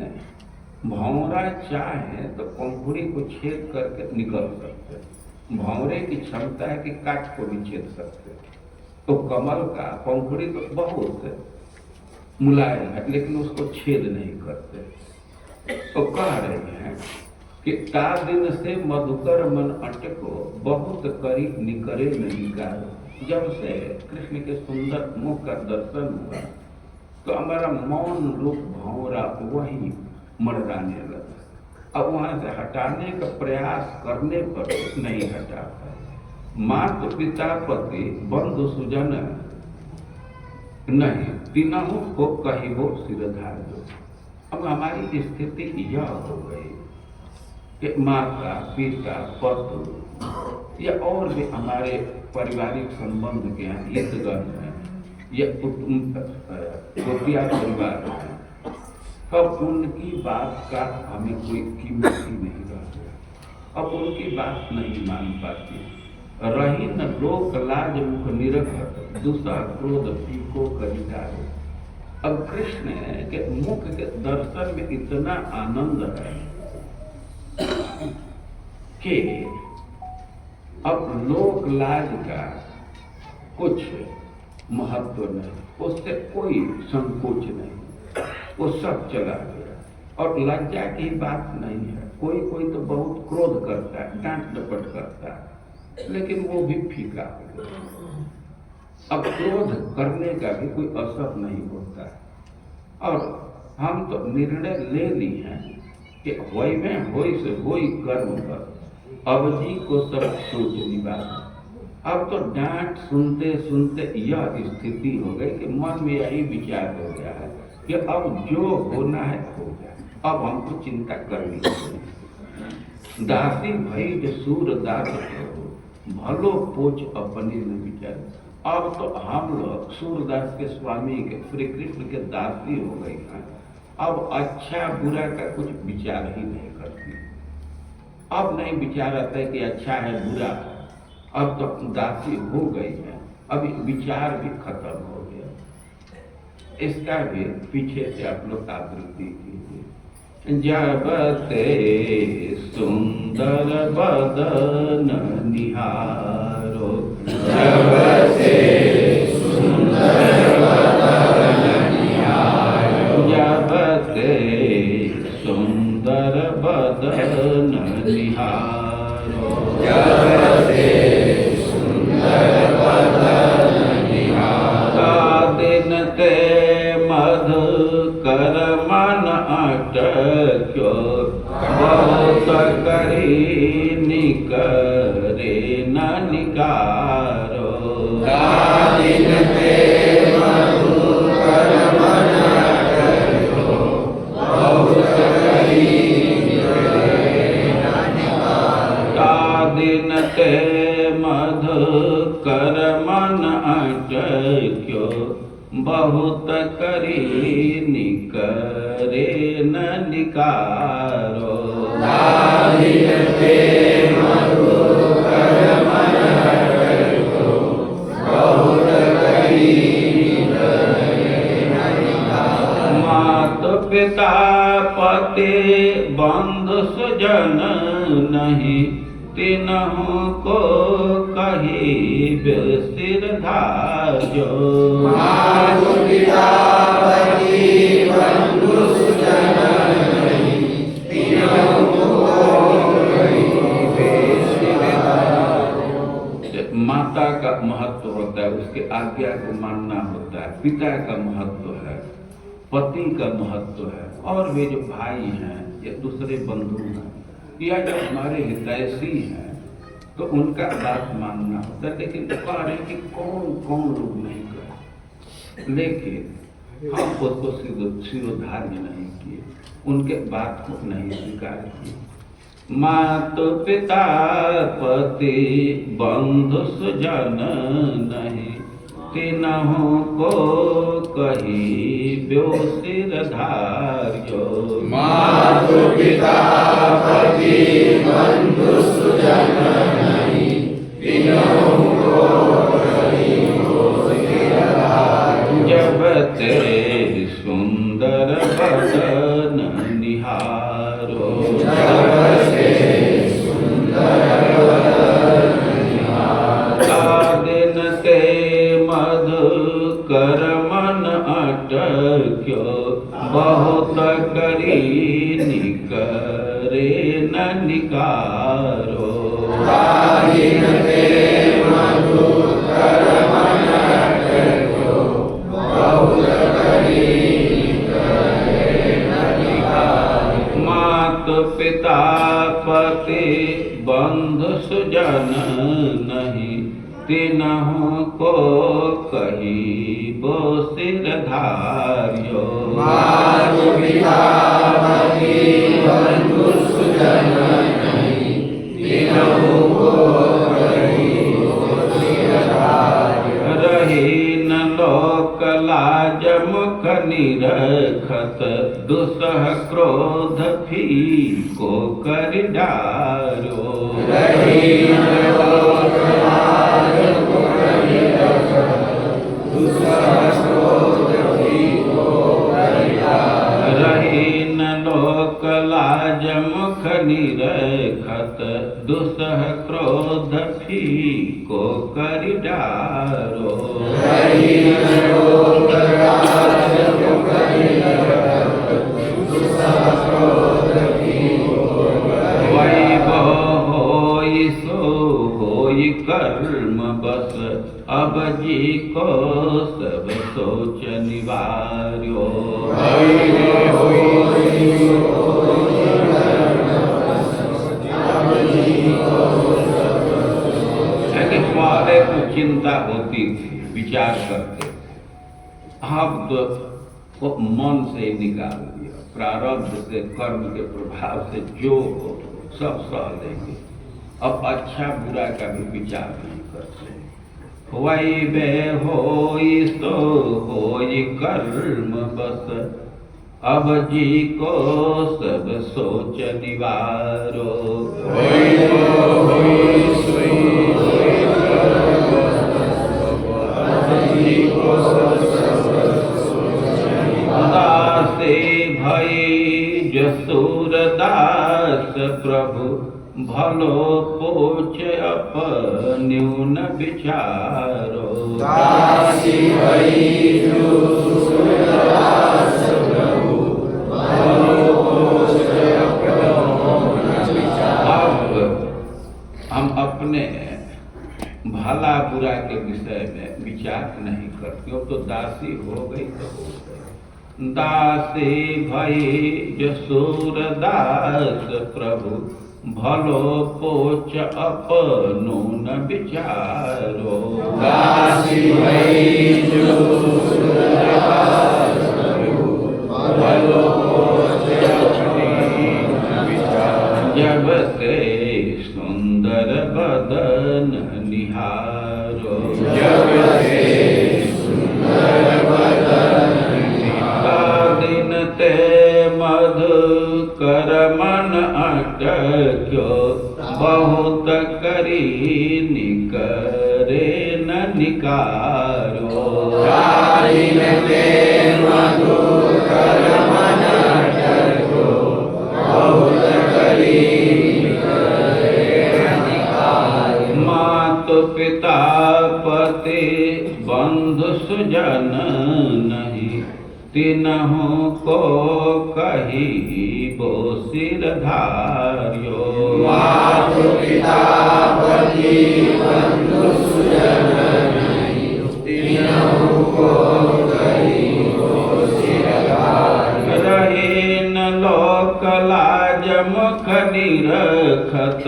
Speaker 1: भंवरा चाहे तो पंखुड़ी को छेद करके निकल सकते। भंवरे की क्षमता है कि काट को भी छेद सकते। तो कमल का पंखुड़ी तो बहुत मुलायम है, लेकिन उसको छेद नहीं करते। तो कह रहे हैं कि ता दिन से मधुकर मन अटको, बहुत करीब निकरे नहीं गारो। जब से कृष्ण के सुंदर मुख का दर्शन हुआ तो हमारा मौन रूप भंवरा वही मर्दाने लगा। अब वहां से हटाने का प्रयास करने पर नहीं हटाता। मात पिता पति बंधु सुजन नहीं, तीनों को कहिबो सिरधार दो। अब हमारी स्थिति यह हो गई कि माता पिता पति या और भी हमारे पारिवारिक संबंध के यहाँ हितगण हैं या गोतिया परिवार है, अब उनकी बात का हमें कोई कीमत ही नहीं रह गया। अब उनकी बात नहीं मान पाती। रही न लोक लाज मुख निरखत, दूसरा क्रोध पीको करितारो। अब कृष्ण के मुख के दर्शन में इतना आनंद है कि अब लोक लाज का कुछ महत्व नहीं, उससे कोई संकोच नहीं, वो सब चला गया। और लज्जा की बात नहीं है। कोई कोई तो बहुत क्रोध करता है, डांट डपट करता है, लेकिन वो भी फीका हो गया। अब क्रोध करने का भी कोई असर नहीं होता है। और हम तो निर्णय ले ली हैं कि होई में होई से होई कर्म कर, अब जी को सब सोच निवार। अब तो डांट सुनते सुनते यह स्थिति हो गई कि मन में यही विचार हो गया है कि अब जो होना है हो गया, अब हमको चिंता करनी चाहिए। दासी भई जो सूर दास हो, भलो पोच अपने न विचार। अब तो हम लोग सूरदास के स्वामी के श्री कृष्ण के दासी हो गए हैं। अब अच्छा बुरा का कुछ विचार ही नहीं करती। अब नहीं विचार आता है कि अच्छा है बुरा है। अब तो दासी हो गई है, अब विचार भी खत्म हो गया। इसका भी पीछे से आप लोग आवृत्ति कीजिए। जब ते सुंदर बदन निहारो, जब ते सुंदर बदन निहारो, जब ते सुंदर बदन निहारो, जब ते सुंदर बदन निहारो। दिन ते मधुकर मन अटक्यो, बहुत करी निकरे न निकारो। दिन ते मधुकर मन अटक्यो, बहुत करी निकरे न निकारो। दिन ते मधुकर मन अटक्यो, बहुत करी निकरे न निकारो। दिन ते मधुकर मन अटक्यो, बहुत करी निकरे न निकारो। मात पिता पति बंधु सुजन नहीं, तीनों को कही सिर धार्यो। मात पिता पति बंधु सुजन नहीं, तीनों को कही सिर धार्यो। माता का महत्व होता है, उसके आज्ञा को मानना होता है। पिता का महत्व है, पति का महत्व है, और वे जो भाई हैं या दूसरे बंधु हैं या जो हमारे हितैषी हैं तो उनका बात मानना होता है। लेकिन कह रहे कि कौन कौन लोग नहीं कर, लेकिन हम उसको सिरोधार्य नहीं किए, उनके बात को नहीं स्वीकार किए। मात पिता पति बंधु सुजन नहीं, तीनों को कही ब्यो सिर धार्यो।
Speaker 2: मात पिता पति बंधु सुजन नहीं, तीनों को कही ब्यो सिर धार्यो।
Speaker 1: ते सुंदर बदन निहारो। दिन ते मधुकर मन अटक्यो, बहुत करी निकरे न निकारो। मात पिता पति बंधु सुजन नहीं, तिन्हु को कही बो सिर धार्यो। रही न लोक लाज मुख निरखत, दुसह क्रोध फीको कर डारो। रही न लोक लाज मुख निरखत, दुसह क्रोध फीको कर डारो। वैभव सो होई कर्म बस, अब जी को सब सोच निवार्यो। पहले तो चिंता होती थी, विचार करते, अब तो मन से निकाल दिया, प्रारब्ध से कर्म के प्रभाव से जो हो सब सह लेंगे, अब अच्छा बुरा का भी विचार नहीं करते। वही बे होई सो होई कर्म बस, अब जी को सब सोच निवारो। दासे भई जसूर दास प्रभु, भलो पोच अपन्यून विचारो।
Speaker 2: दासी भई जसूर दास प्रभु, भलो पोच अपन्यून विचारो।
Speaker 1: अब हम अपने भला बुरा के विषय में विचार नहीं करते हो, तो दासी हो गई तो हो गई। दासी भई जसूर दास प्रभु, भलो पोच अपनो न विचारो।
Speaker 2: दासी भई जसूर दास प्रभु, भलो पोच अपनो न विचारो।
Speaker 1: जब से सुंदर बदन निहारो,
Speaker 2: जब से सुंदर बदन निहारो।
Speaker 1: दिन ते मधुकर मन अटक्यो, बहुत करी निकरे न निकारो।
Speaker 2: दिन ते मधुकर मन अटक्यो, बहुत करी
Speaker 1: पिता पति बंधु सुजन नहीं, तिन्हु को कही बो सिर धार्यो।
Speaker 2: मातु पिता पति बंधु सुजन नहीं, तिन्हु को कही बो सिर धार्यो।
Speaker 1: रही न लोक लाज मुख निरखत,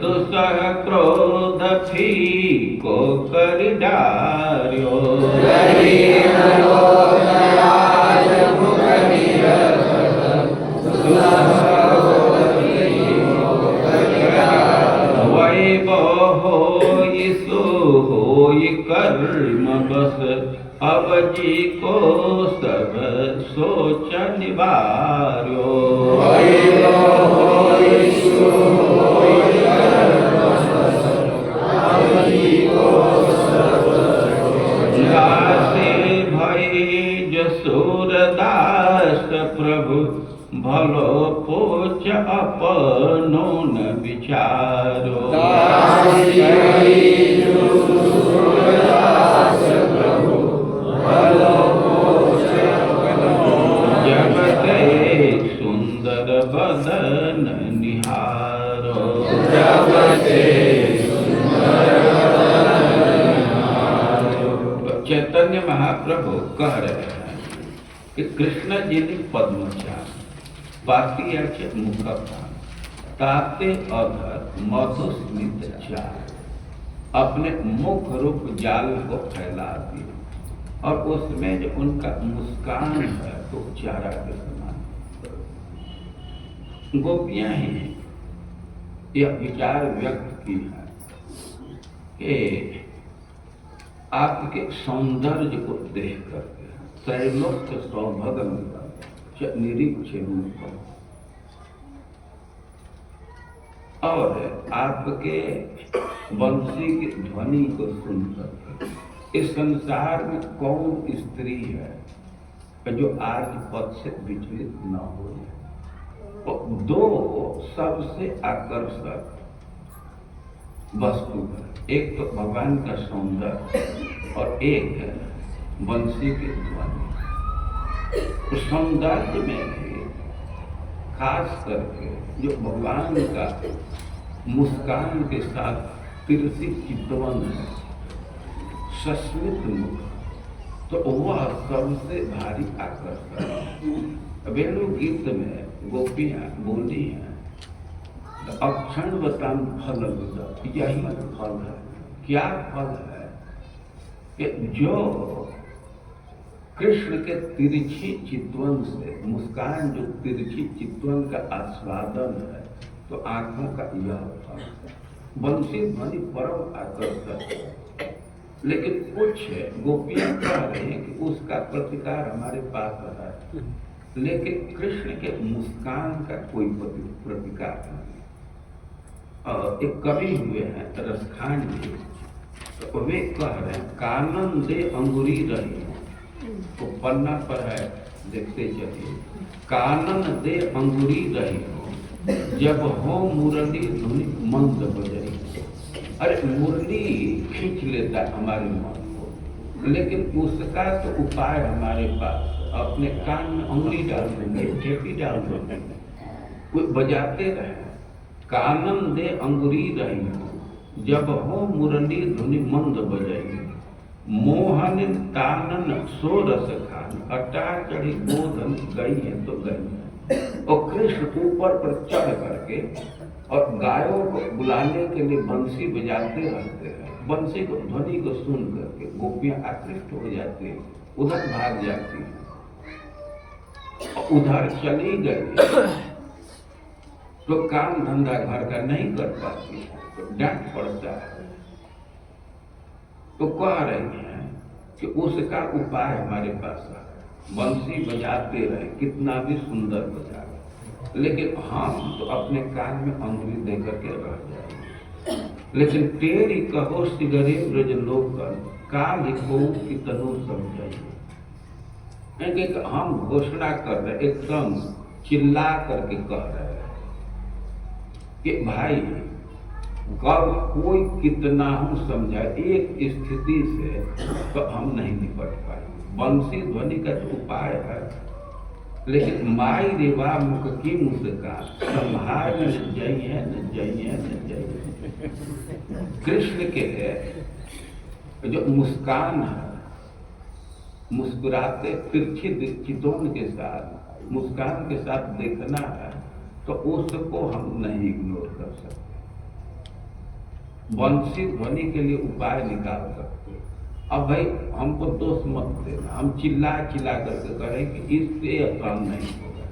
Speaker 1: दुसह क्रोध फीको कर डार्यो।
Speaker 2: रही न लोक लाज मुख निरखत, दुसह क्रोध फीको कर डार्यो।
Speaker 1: वैभव होई सो होई कर्म बस, अब जी को सब सोच निवार्यो।
Speaker 2: वैभव होई सो होई कर्म बस, अब जी को सब सोच निवार्यो।
Speaker 1: दासी भई भलो पोच अपनो न विचारो।
Speaker 2: दासी कही जो सूरदास प्रभु, भलो पोच अपनो
Speaker 1: जब ते सुंदर बदन निहारो।
Speaker 2: जब ते सुंदर बदन निहारो।
Speaker 1: चैतन्य महाप्रभु कह रहे हैं कि कृष्ण जी ने पद्मचार बाकी আছে मुखपान ताते अधर मधुस्मित चार, अपने मुख रूप जाल को फैला दिया और उसमें जो उनका मुस्कान है तो चारा के समान। गोपियां ही यह विचार व्यक्त की है कि आपके सौंदर्य को देख करके त्रैलोक्य सौभगन निरीक्षे और आपके बंसी की ध्वनि को सुनकर इस संसार में कौन स्त्री है जो आज पद से विचलित न हो जाए। तो दो सबसे आकर्षक वस्तु है, एक तो भगवान का सौंदर्य और एक है बंसी की ध्वनि। तो सौंदर्य में भी खास करके जो भगवान का मुस्कान के साथ तिरसी चितवन है, सस्मित मुख, तो वह सबसे भारी आकर्षण है। वेणु गीत में गोपियां बोली हैं, अक्षण बताम फल, यही फल है। क्या फल है कि जो कृष्ण के तिरछी चितवन से मुस्कान, जो तिरछी चितवन का आस्वादन है, तो आंखों का यह फल। बंसी ध्वनि परम आकर्षक है, लेकिन कुछ गोपियां कह रहे हैं कि उसका प्रतिकार हमारे पास है, लेकिन कृष्ण के मुस्कान का कोई प्रतिकार नहीं। एक कवि हुए हैं रसखान जी, तो वे कह रहे हैं कानन दे अंगुरी रही, तो पन्ना पर है, देखते चलिए। कानन दे अंगुरी रही हो, जब हो मुरली धुनि मंद बजई। अरे मुरली खींच लेता हमारे मन को, लेकिन उसका तो उपाय हमारे पास, अपने कान में अंगुली डाल देंगे, ठेपी डाल देंगे, कोई बजाते रहे। कानन दे अंगुरी रही हो, जब हो मुरली धुनि मंद बजई। मोहन तानन सो रस खान, अटा चढ़ी गोधन गई है तो गई है। और कृष्ण ऊपर पर चढ़ करके और गायों को बुलाने के लिए बंसी बजाते रहते हैं। बंसी को ध्वनि को सुन करके गोपियां आकृष्ट हो जाती हैं, उधर भाग जाती हैं, उधर चली गई तो काम धंधा घर का नहीं कर पाती है, तो डांट पड़ता है। तो कह रही हैं कि उसका उपाय हमारे पास है, बंसी बजाते रहे, कितना भी सुंदर बजा, लेकिन हम तो अपने कान में अंगुली दे करके रह जाएंगे। लेकिन तेरी कहो सिगरे ब्रज लोकन, काल को की तनु समझाइए। हम घोषणा कर रहे, एकदम चिल्ला करके कह रहे हैं कि भाई कब कोई कितना हम समझा, एक स्थिति से तो हम नहीं निपट पाएंगे। बंसी ध्वनि का तो उपाय है, लेकिन माई रेवा मुख की मुस्कान, संभाल न जाइए न जाइए न जाइए। कृष्ण के जो मुस्कान है, मुस्कुराते तिरछी चितवन के साथ, मुस्कान के साथ देखना है, तो उसको हम नहीं इग्नोर कर सकते। बंसी ध्वनि के लिए उपाय निकाल सकते। अब भाई हमको दोष मत देना, हम चिल्ला चिल्ला करके करें कि इससे काम नहीं होगा,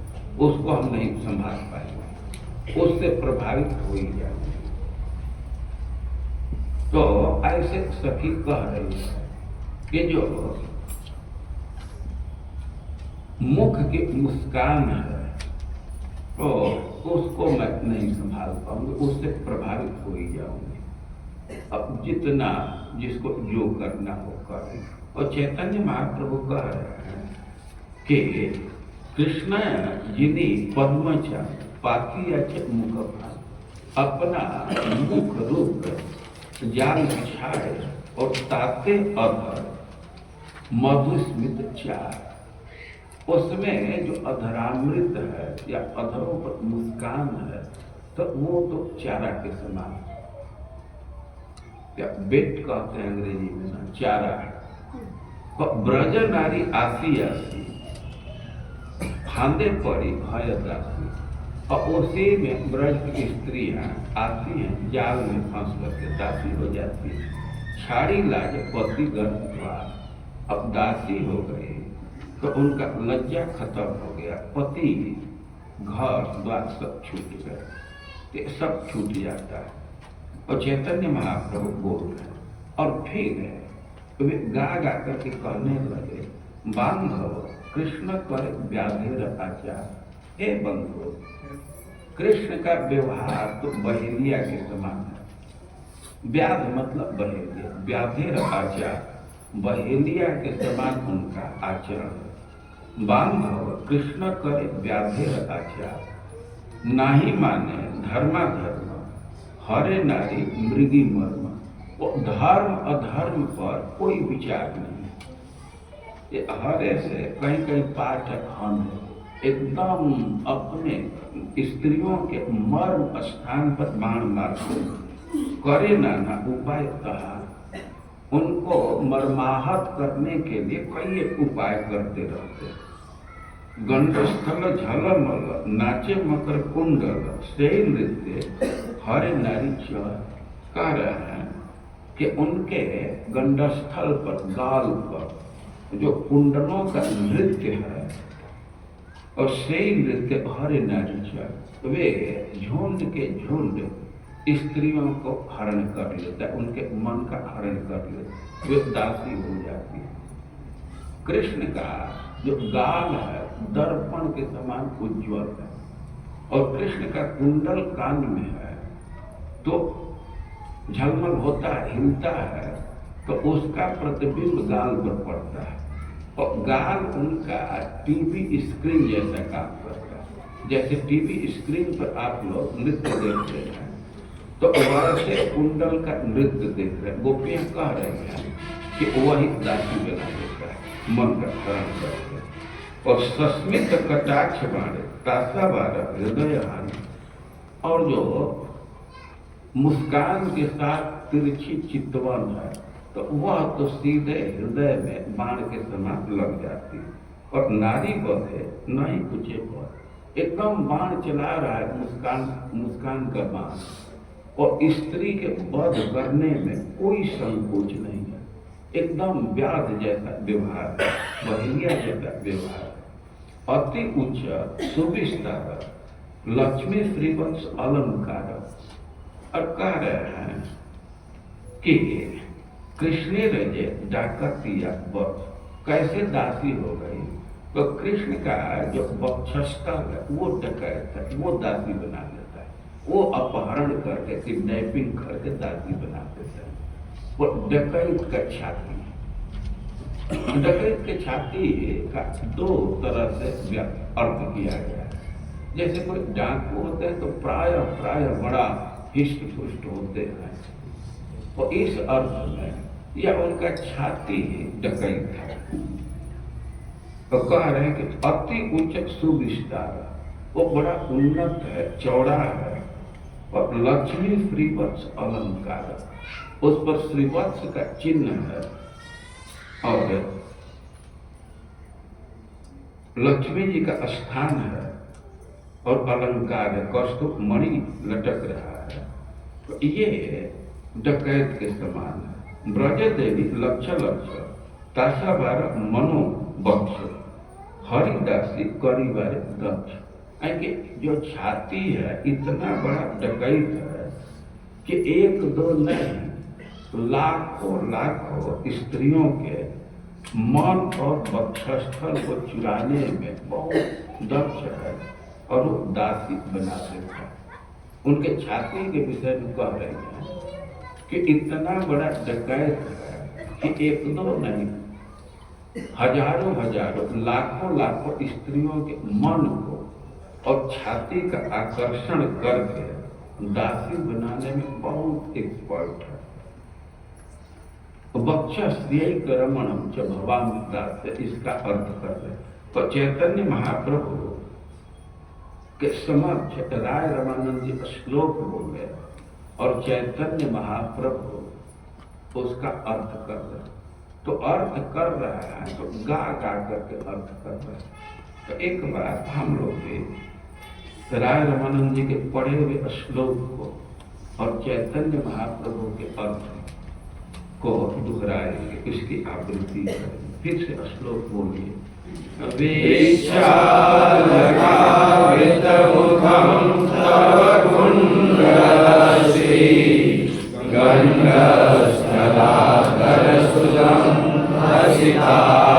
Speaker 1: उसको हम नहीं संभाल पाएंगे, उससे प्रभावित हो ही जाएंगे। तो ऐसे सखी कह रही है कि जो मुख की मुस्कान है तो उसको मैं नहीं संभाल पाऊंगी, उससे प्रभावित हो ही जाऊंगी। अब जितना जिसको जो करना हो करे। और चैतन्य महाप्रभु कह रहे हैं कि कृष्ण जिनी पद्मचा पाती मुख अपना मुख रूप जाल बिछाए और ताते अधर मधुस्मित चार। उसमें जो अधरामृत है या अधरों पर मुस्कान है तो वो तो चारा के समान, या बेट कहते हैं अंग्रेजी में ना, चारा है। तो ब्रज नारी आसी आसी फांदे पड़ी भय दासी, और उसी में ब्रज की स्त्रियां आती हैं जाल में फंस करके दासी हो जाती है। छाड़ी लाज पति गर्भ द्वार, अब दासी हो गई तो उनका लज्जा खत्म हो गया, पति घर द्वार सब छूट गए, ये सब छूट जाता है। और चैतन्य महाप्रभु बोल रहे और फिर वे गा गा करके कहने लगे, बांधव कृष्ण कर व्याधि आचार। हे बंधु, कृष्ण का व्यवहार तो बहेलिया के समान है। व्याध मतलब बहेलिया, व्याधि आचार, बहेलिया के समान उनका आचरण है। बांधव कृष्ण करे व्याधि आचार, नाही माने धर्माधर्म, हरे नारी मृगी मर्म। वो धर्म अधर्म पर कोई विचार नहीं। ये हरे से कहीं कहीं पाठ है हन है, एकदम अपने स्त्रियों के मर्म स्थान पर बाण मारते, करे नाना उपाय कहा। उनको मर्माहत करने के लिए कई उपाय करते रहते। गंडस्थल झलमल नाचे मकर कुंडल, से नृत्य हरे नारी चर। कह रहे हैं कि उनके गंडस्थल पर, गाल पर जो कुंडलों का नृत्य है और से नृत्य हरे नारी चर, वे झुंड के झुंड स्त्रियों को हरण कर लेता है, उनके मन का हरण कर लेता, वे दासी हो जाती है। कृष्ण का जो गाल है दर्पण के समान उज्ज्वल है, और कृष्ण का कुंडल कान में है तो झलमल होता है, हिलता है, तो उसका प्रतिबिंब गाल पर पड़ता है। और गाल उनका टीवी स्क्रीन जैसा काम करता है। जैसे टीवी स्क्रीन पर आप लोग नृत्य देखते हैं तो वैसे कुंडल का नृत्य देख रहे हैं। गोपियां कह रहे हैं कि वही दासी बना देता है, मन का हरण करते हैं। और सस्मित कटाक्ष मारे तासा बारह हृदय हानि, और जो मुस्कान के साथ तिरछी चितवन है तो वह तो सीधे हृदय में बाण के समान लग जाती है। और नारी वध है नहीं कुछ पर, एकदम बाण चला रहा है, मुस्कान का बाण, और स्त्री के वध करने में कोई संकोच नहीं है। एकदम व्याध जैसा व्यवहार, बहेलिया जैसा व्यवहार, अति उच्च सुविस्तार, लक्ष्मी श्रीवंश अलंकार। और कह रहे हैं कि कृष्ण रजे डाकतिया वध, कैसे दासी हो गई? तो कृष्ण का जो वक्षस्थल है वो डकैत है, वो दासी बना देता है। वो अपहरण करके, किडनैपिंग करके दासी बना देता है। वो डकैत का छाती है। डकैत के छाती का दो तरह से अर्थ किया गया है। जैसे कोई डाकू होते हैं तो प्राय बड़ा हिष्ट पुष्ट होते हैं, और इस अर्थ में यह उनका छाती डकैत है। तो कह रहे हैं कि अति उच्च सुविस्तार, वो बड़ा उन्नत है, चौड़ा है, और लक्ष्मी श्रीवत्स अलंकार, उस पर श्रीवत्स का चिन्ह है, और लक्ष्मी जी का स्थान है, और अलंकार है, कौस्तुभ मणि लटक रहा है। तो ये डकैत के समान है। ब्रज देवी लक्ष लक्ष तासा बार मनो बक्ष, हरिदासी करी बारे दक्ष। कि जो छाती है इतना बड़ा डकैत है कि एक दो नहीं, लाखों स्त्रियों के मन और वक्षस्थल को चुराने में बहुत दक्ष है, और वो दासी बना देता है। उनके छाती के विषय में कह रहे हैं कि इतना बड़ा डकैत है कि एक दो नहीं, हजारों हजारों लाखों लाखों स्त्रियों के मन को और छाती का आकर्षण करके दासी बनाने में बहुत एक्सपर्ट है। बच्चा स्त्रिय रमणम च भगवान दास इसका अर्थ कर रहे। तो चैतन्य महाप्रभु के समक्ष राय रामानंद जी श्लोक बोले और चैतन्य महाप्रभु उसका अर्थ कर रहे। तो अर्थ कर रहा है तो गा गा करके अर्थ कर रहा है। तो एक बार हम लोग भी राय रामानंद जी के पढ़े हुए श्लोक को और चैतन्य महाप्रभु के अर्थ को दोहराएंगे, इसकी आवृत्ति करेंगे। फिर से श्लोक बोलिए।
Speaker 2: विशालकावितमुखं तव कुण्डलश्री गण्डस्थलाधरसुतं हसितावलोकं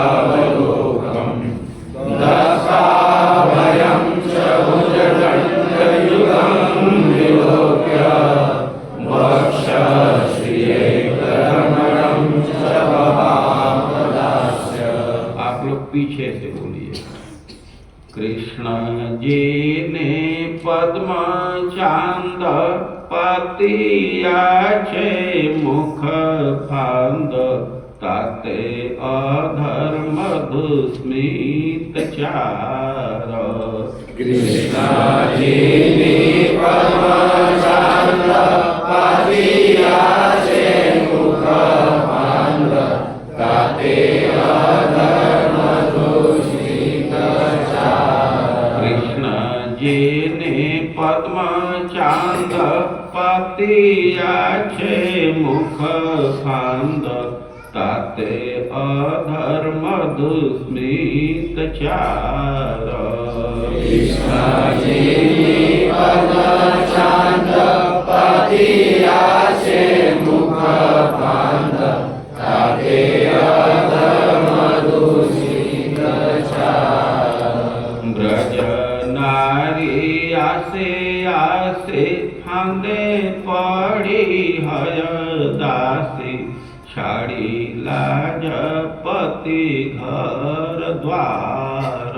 Speaker 2: दशाभयं च भुजदण्डयुगं विलोक्य वक्षश्रियैकरमणं च भवामदास्य।
Speaker 1: आप लोग पीछे से बोलिए। कृष्ण जी ने पद्म चांद पातियाचे मुख फांद ताते अधर्म दुस्मित चार।
Speaker 2: कृष्ण जी ने पद्म चांद पातियाचे मुख फांद ताते अधर्म दुस्मित चार।
Speaker 1: कृष्ण जी ने पद्म चांद पातियाचे मुख फांद ताते अधर्म दुस्मित चार।
Speaker 2: कृष्ण जी ने पद्म चांद पातियाचे मुख फांद ताते अधर्म दुस्मित चार।
Speaker 1: ब्रज नारी आसे आसे फांदे पड़ी हय दासी छाड़ी लाजपति घर द्वार।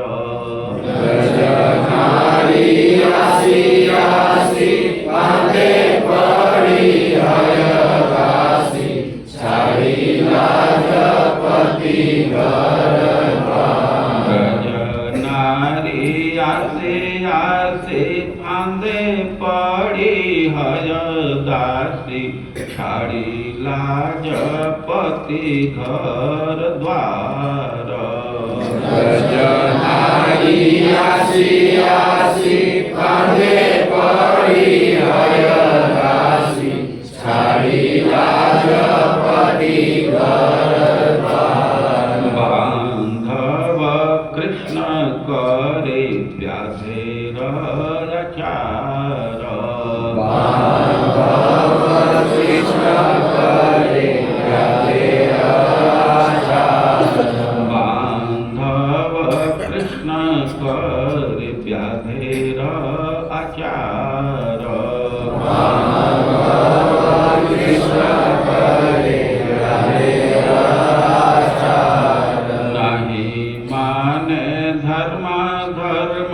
Speaker 2: ब्रज नारी आसी आसी फांदे पड़ी हय दासी छाड़ी लाजपति घर द्वार।
Speaker 1: ब्रज नारी आसे आसे फांदे पड़ी हय दासी छाड़ी लाजपति घर द्वार।
Speaker 2: ब्रज नारी आसी आसी फांदे पड़ी हय दासी छाड़ी लाजपति घर द्वार।
Speaker 1: बांधव कृष्ण करे व्याधेर आचार।
Speaker 2: बांधव कृष्ण करे व्याधेर आचार।
Speaker 1: बांधव कृष्ण करे व्याधेर आचार।
Speaker 2: बांधव कृष्ण करे व्याधेर आचार।
Speaker 1: नहीं माने धर्म धर्म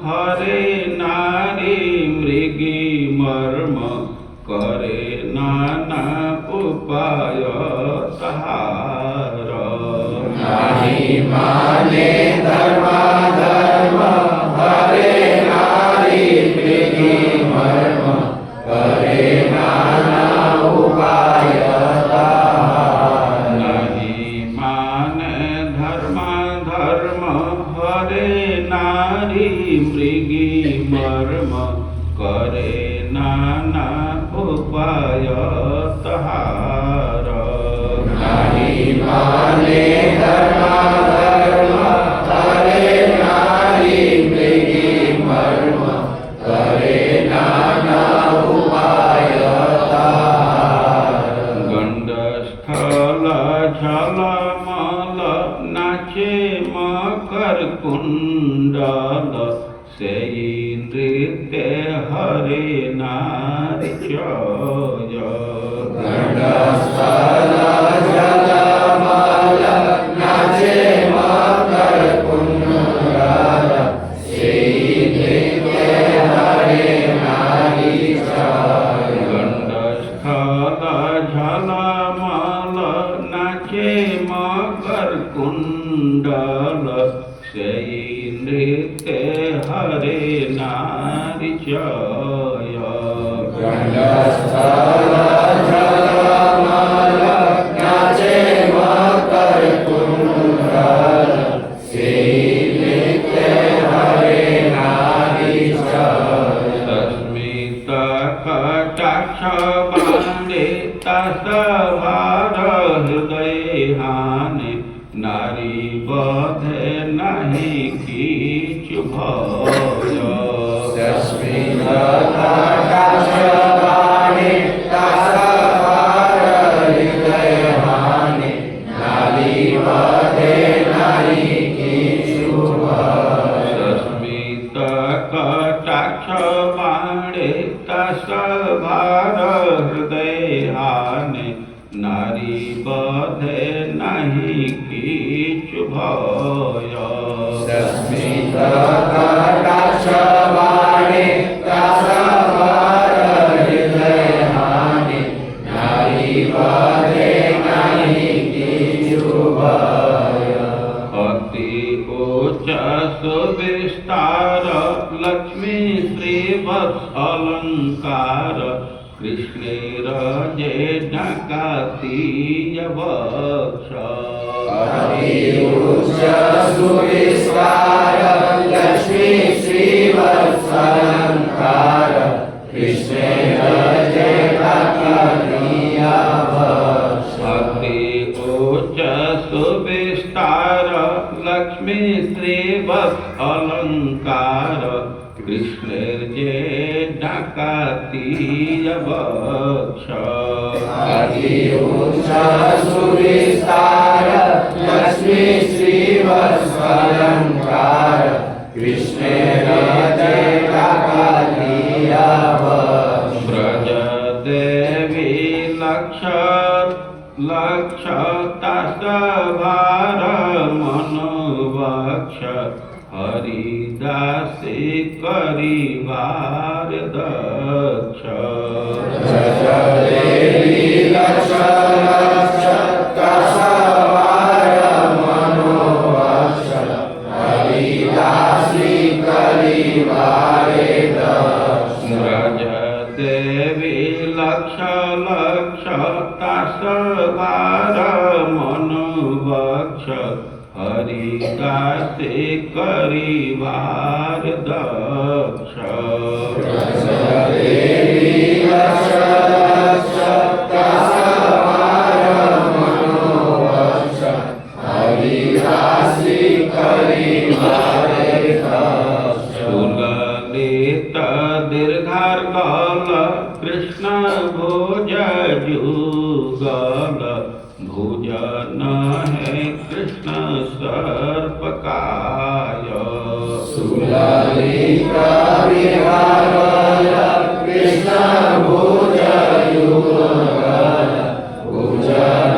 Speaker 1: हरे नारी मृगी मर्म करे नाना उपाय सहार।
Speaker 2: नहीं माने धर्म धर्म हरे नारी मृगी मर्म करे नाना उपाय सहार।
Speaker 1: नहीं माने धर्म धर्म हरे नारी मृगी मर्म करे नाना उपाय तहार।
Speaker 2: नहीं माने धर्म धर्म हरे नारी मृगी मर्म करे नाना उपाय सहार।
Speaker 1: गंडस्थल झलमल नाचे मकर कुंडल सेई नृत्य हरे नारी चय।
Speaker 2: गंडस्थल झलमल नाचे
Speaker 1: सेयी नृत्य हरे नारी जय।
Speaker 2: गंडस्थल झलमल नाचे मकर कुंडल, सेयी नृत्य हरे नारी जय।
Speaker 1: सस्मित कटाक्ष बांडित सवार हृदय हानि, नारी बधे नहीं कीचु भय।
Speaker 2: सस्मित कटाक्ष बांडित सवार हृदय हानि, नारी बधे नहीं कीचु भय।
Speaker 1: सस्मित कटाक्ष बांडित सवार हृदय हानि, नारी बधे नहीं कीचु भय।
Speaker 2: सस्मित कटाक्ष बांडित सवार हृदय हानि, नारी बधे नहीं कीचु भय।
Speaker 1: अति उच्च सुविस्तार लक्ष्मी श्रीवत्स अलंकार, कृष्णेर जे डकातीय वक्ष।
Speaker 2: अति उच्च सुविस्तार लक्ष्मी श्रीवत्स अलंकार, कृष्णेर जे डकातीय वक्ष।
Speaker 1: अति उच्च सुविस्तार लक्ष्मी श्रीवत्स अलंकार, कृष्णेर जे डकातीय वक्ष।
Speaker 2: अति उच्च सुविस्तार लक्ष्मी श्रीवत्स अलंकार, कृष्णेर जे डकातीय वक्ष।
Speaker 1: ब्रज देवी लक्ष लक्ष तसभार मनोवक्ष, हरिदासी करिवार दक्ष।
Speaker 2: ब्रज देवी लक्ष लक्ष तसवार मनोवक्ष, हरिदासी करिवार दक्ष।
Speaker 1: ब्रज देवी लक्ष लक्ष तसभार मनोवक्ष, हरिदासी करिवार दक्ष।
Speaker 2: ब्रज देवी लक्ष लक्ष तसवार मनोवक्ष, हरिदासी करिवार दक्ष।
Speaker 1: सुललित दीर्घार्गल कृष्ण भुज जुगल, भुजन है कृष्ण सर्पकाय।
Speaker 2: सुललित दीर्घार्गल कृष्ण भुज युगल, भुजन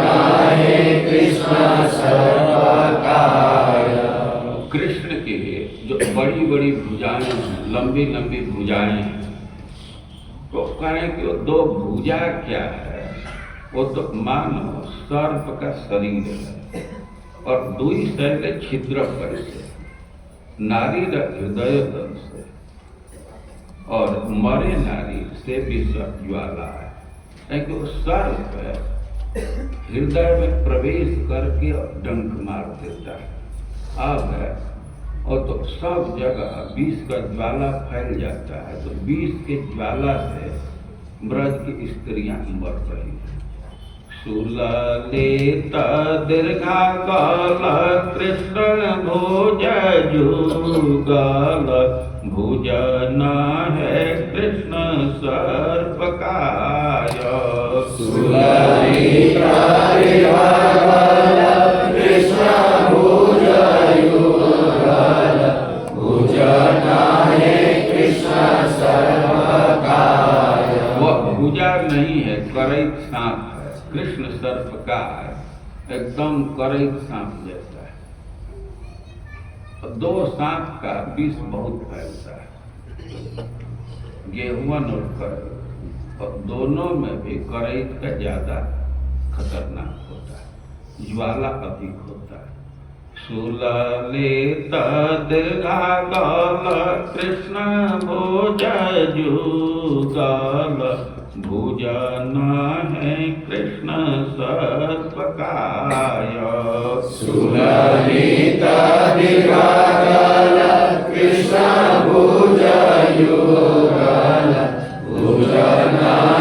Speaker 2: है कृष्ण सर्पकाय।
Speaker 1: कृष्ण की जो बड़ी बड़ी भुजाएं हैं, लंबी लंबी भुजाएं हैं, तो कहें कि वो दो भुजा क्या है, वो तो मानो सर्प का शरीर है, और दुई शैले छिद्र पर से, नारी हृदय दल से, और मरे नारी से भी ज्वाला है। क्योंकि वो सर्प है, हृदय में प्रवेश करके डंक मार देता है। अब है और तो सब जगह विष का ज्वाला फैल जाता है, तो विष के ज्वाला से ब्रज की स्त्रियां मर रही हैं। सुललित दीर्घाकल कृष्ण भुज जुगल, भुजन है कृष्ण सर्पकाय।
Speaker 2: सुललित दीर्घाकल कृष्ण भुज युगल, भुजन है कृष्ण सर्पकाय।
Speaker 1: वह भुजा नहीं है, करैत सांप है। कृष्ण सर्प का है, एकदम करैत सांप जैसा है। दो सांप का विष बहुत फैलता है, गेहुवन और करैत, और दोनों में भी करैत का ज्यादा खतरनाक होता है, ज्वाला अधिक होता है। सुललित दीर्घागल कृष्ण भुज जुगल भुजन है कृष्ण सर्वकाय।
Speaker 2: सुललित दीर्घागल कृष्ण भुज युगल भुजन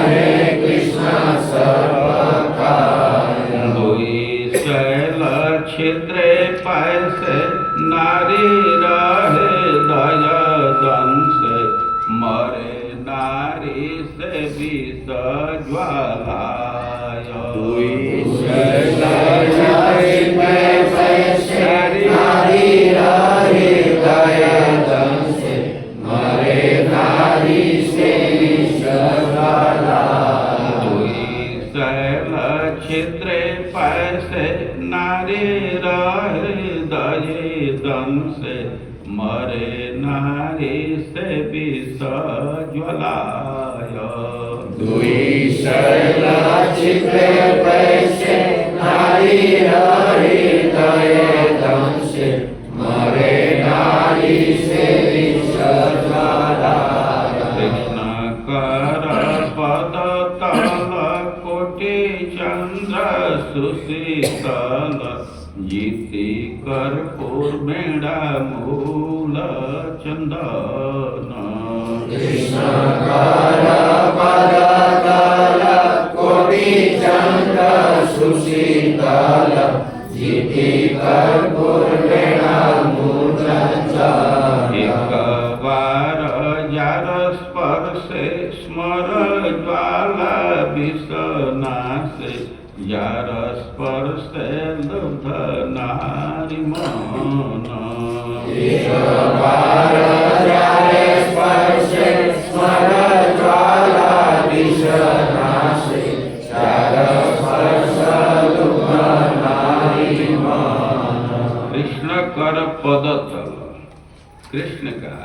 Speaker 2: है कृष्ण सर्वकाय।
Speaker 1: दुई शैल छिद्रे पैसे नारी रहे दया दंश मरे नारी से विष ज्वालाय।
Speaker 2: दुई शैल छिद्रे पैसे नारी रहे दया दंश मरे नारी से विष ज्वालाय।
Speaker 1: दुई शैल छिद्रे पैसे नारी रहे दये दंश मरे नारी से विष ज्वालाय।
Speaker 2: दुई शैल छिद्रे पैसे नारी रहे दये दंश मरे नारी से विष ज्वालाय।
Speaker 1: कृष्ण कर पद तल कोटि चंद्र सुशीतल जीति कर्पूर बेड़ा मूल चंदन।
Speaker 2: कृष्ण कर पद तल कोटि चंद्र सुशीतल जीति कर्पूर बेड़ा मूल चंदन।
Speaker 1: एक बार जार स्पर्शे स्मर ज्वाला विषनाशे जार स्पर्शे लुब्ध नारी मन।
Speaker 2: एक बार जार स्पर्शे स्मर ज्वाला विषनाशे जार स्पर्श लुब्ध नारी मन।
Speaker 1: कृष्ण कर पद तल कृष्ण का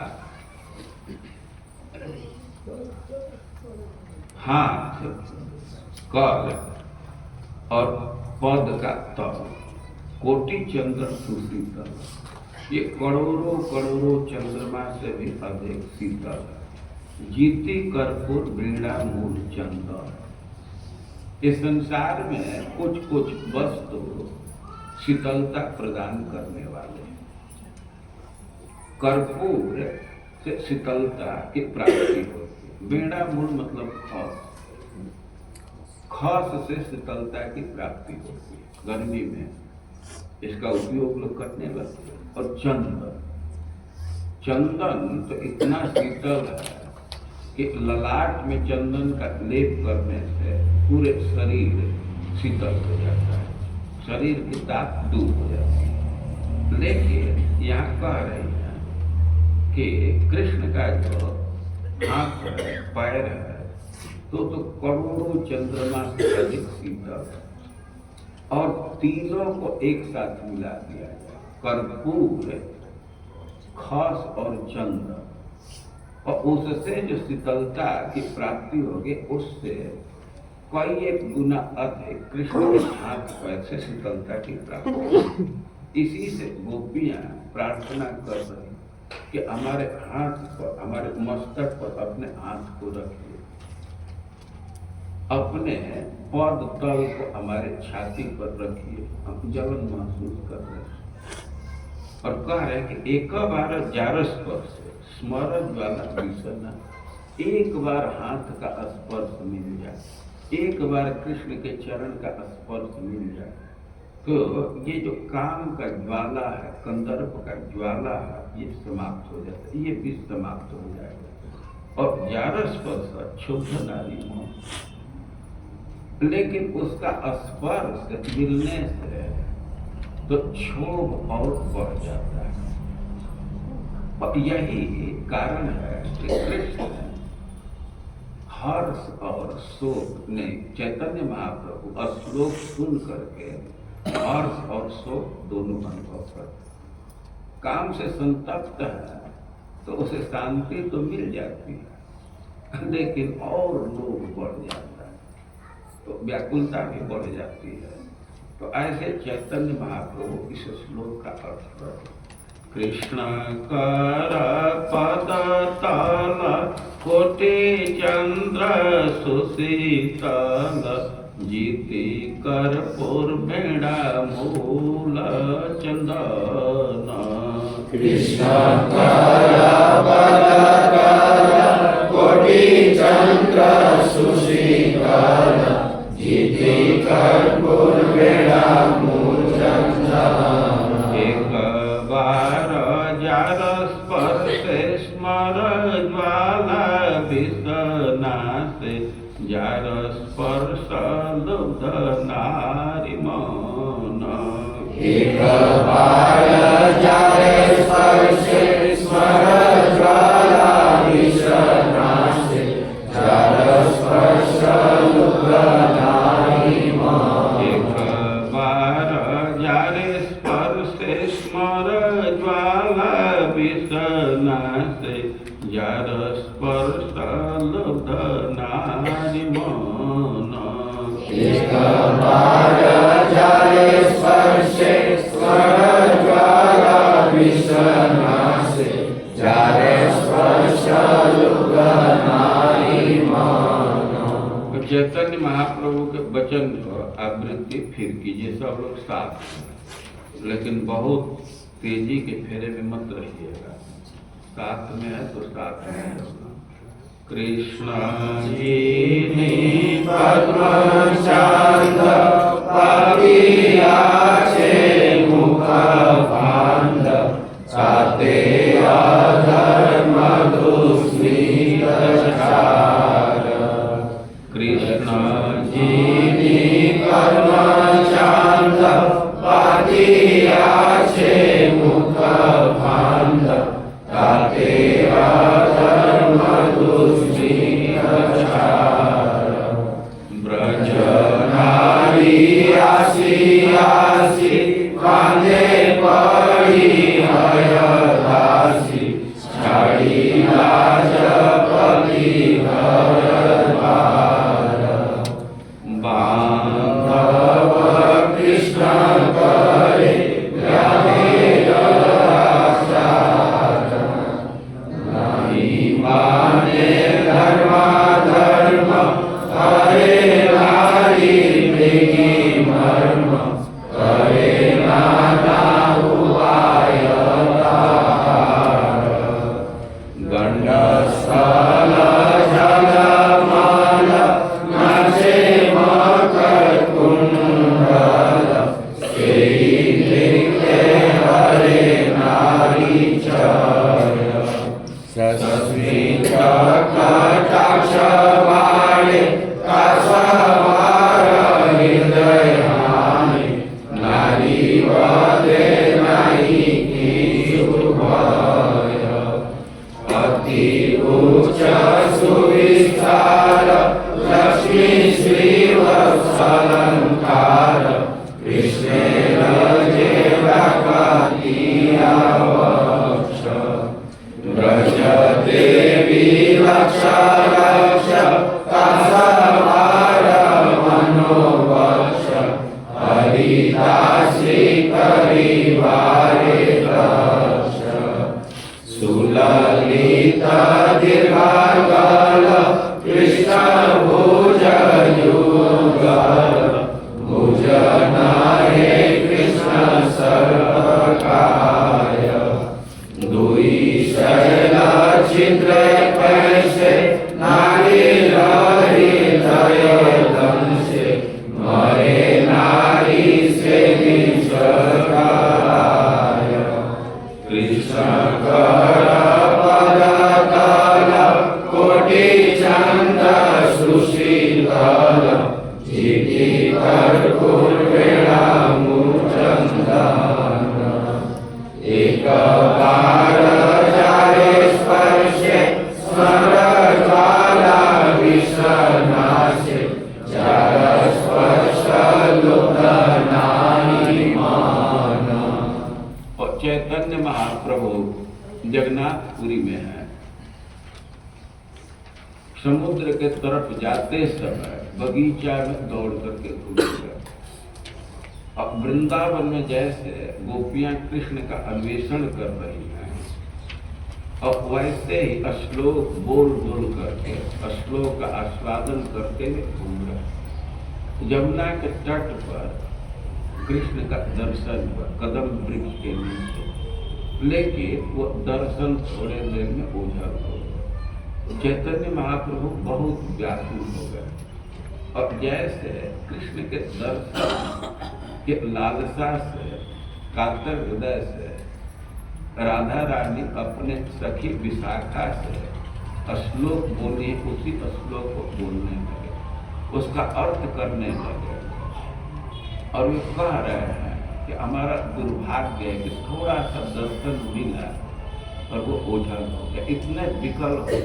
Speaker 1: हाथ कर और पद का तल कोटि चंद्र सुशीतल ये करोड़ों करोड़ों चंद्रमा से भी अधिक शीतल है। जीति कर्पूर वीणा मूल चंदन। इस संसार में कुछ कुछ वस्तु शीतलता प्रदान करने वाले हैं। कर्पूर से शीतलता की प्राप्ति होती है। वीणा मूल मतलब खस, खस से शीतलता की प्राप्ति होती है। गर्मी में इसका उपयोग लोग करने लगते हैं। और चंदन, चंदन तो इतना शीतल है कि ललाट में चंदन का लेप करने से पूरे शरीर शीतल हो जाता है, शरीर की ताप दूर हो जाती है। लेकिन यहाँ कह रही है कि कृष्ण का जो हाथ है पैर है तो करोड़ों चंद्रमा से अधिक शीतल है। और तीनों को एक साथ मिला दिया गया, कर्पूर खस और चंदन, और उससे जो शीतलता की प्राप्ति होगी उससे कई एक गुना अधिक कृष्ण के हाथ पैर से शीतलता की प्राप्ति। इसी से गोपियां प्रार्थना कर रही कि हमारे हाथ पर, हमारे मस्तक पर अपने हाथ को रखिए, अपने पद तल को हमारे छाती पर रखिए, हम जलन महसूस कर रहे हैं। और कह रहे हैं कि एक बार जारस पर से स्मर ज्वाला विषना, एक बार हाथ का स्पर्श मिल जाए, एक बार कृष्ण के चरण का स्पर्श मिल जाए तो ये जो काम का ज्वाला है, कंदर्प का ज्वाला है, ये समाप्त हो जाता है, ये भी समाप्त हो जाएगा। और जारस पर क्षुब्ध नारी मोह, लेकिन उसका स्पर्श मिलने से तो क्षोभ और बढ़ जाता है। और यही कारण है कि कृष्ण हर्ष और शोक ने चैतन्य महाप्रभु श्लोक सुन करके हर्ष और शोक दोनों अनुभव करते। काम से संतप्त है तो उसे शांति तो मिल जाती है, लेकिन और लोभ बढ़ जाता है तो व्याकुलता भी बढ़ जाती है। तो ऐसे चैतन्य महाप्रभु इस श्लोक का अर्थ है, कृष्ण कर पद तल कोटि चंद्र सुशीतल, जीति कर पूर्वेणा मूल चंदन।
Speaker 2: कृष्ण कर पद तल कोटि चंद्र सुशीतल, जीति कर पूर्वेणा मूल चंदन।
Speaker 1: एक बार जार स्पर्शे स्मर ज्वाला विषनाशे, जार स्पर्श लुब्ध नारी मन।
Speaker 2: एक बार जार स्पर्शे स्मर ज्वाला विषनाशे, जार स्पर्श लुब्ध नारी मन।
Speaker 1: एक बार जार स्पर्शे स्मर ज्वाला विषनाशे, जार स्पर्श लुब्ध नारी मन।
Speaker 2: एक बार जार स्पर्शे स्मर ज्वाला विषनाशे, जार स्पर्श लुब्ध नारी मन।
Speaker 1: चैतन्य महाप्रभु के वचन आवृत्ति फिर कीजिए सब लोग साथ, लेकिन बहुत तेजी के फेरे में मत रहिएगा, साथ में है तो साथ में रहना। कृष्ण जी ने
Speaker 2: पद्म चांद पापिया छे मुख पांड, साते अधर्म दुष्मित चार।
Speaker 1: कृष्ण
Speaker 2: जी ने पद्म चांद पापिया छे मुख पांड, साते अधर्म दुष्मित चार।
Speaker 1: ब्रज
Speaker 2: नारी आसी आसी कांदे पड़ी हयदासी, छाड़ी लाज पति घर द्वार। बांधव कृष्ण करे व्याधेय आचार, नहीं माने धर्माधर्म करे नारी मृगी मर्म, करे नाना उपाय तार। गंड स्थल जल मल नाचे मकर कुंडल, सेई लिखे हरे नारी चर। सस्मित कटाक्ष वाणे कासवार हृदय हानि, नारी वदे नहीं कीचु भय। अति उच्च सुविस्तार लक्ष्मी श्रीवत्सलंकार, कृष्णेन जेवकातिया वक्ष। ब्रज देवी लक्ष लक्ष कासवार मनोवक्ष, हरिदासी करिवारे दक्ष। सुललित दीर्घागल कृष्ण भुज युगल, भुज नारे कृष्ण सर्वकाय। दुई शैल छिद्र कैसे नारी हृदय दंशे, मरे नारी से निष्काय। कृष्ण कर पद तल कोटि चंद्र सुशीतल, जीति कर पूर्वेणा मूल चंदन। एक बार जारे स्पर्शे स्मर ज्वाला विषनाशे, जार स्पर्श लुब्ध नारी मन।
Speaker 1: और चैतन्य महाप्रभु जगन्नाथपुरी में है। समुद्र के तरफ जाते समय बगीचा में दौड़ करके घूम गए। अब वृंदावन में जैसे गोपियां कृष्ण का अन्वेषण कर रही हैं, अब वैसे ही श्लोक बोल बोल करके श्लोक का आस्वादन करते हुए घूम रहे। यमुना के तट पर कृष्ण का दर्शन हुआ कदम वृक्ष के नीचे, लेकिन वो दर्शन थोड़े देर में ओझल हो गए। चैतन्य महाप्रभु बहुत व्याकुल हो गए और जैसे कृष्ण के दर्शन के लालसा से, कातर हृदय से राधा रानी अपने सखी विशाखा से श्लोक बोली, उसी श्लोक को बोलने लगे, उसका अर्थ करने लगे। और वे कह रहे हैं कि हमारा दुर्भाग्य है कि थोड़ा सा दर्शन मिला और वो ओझल हो गया, इतने विकल हो गए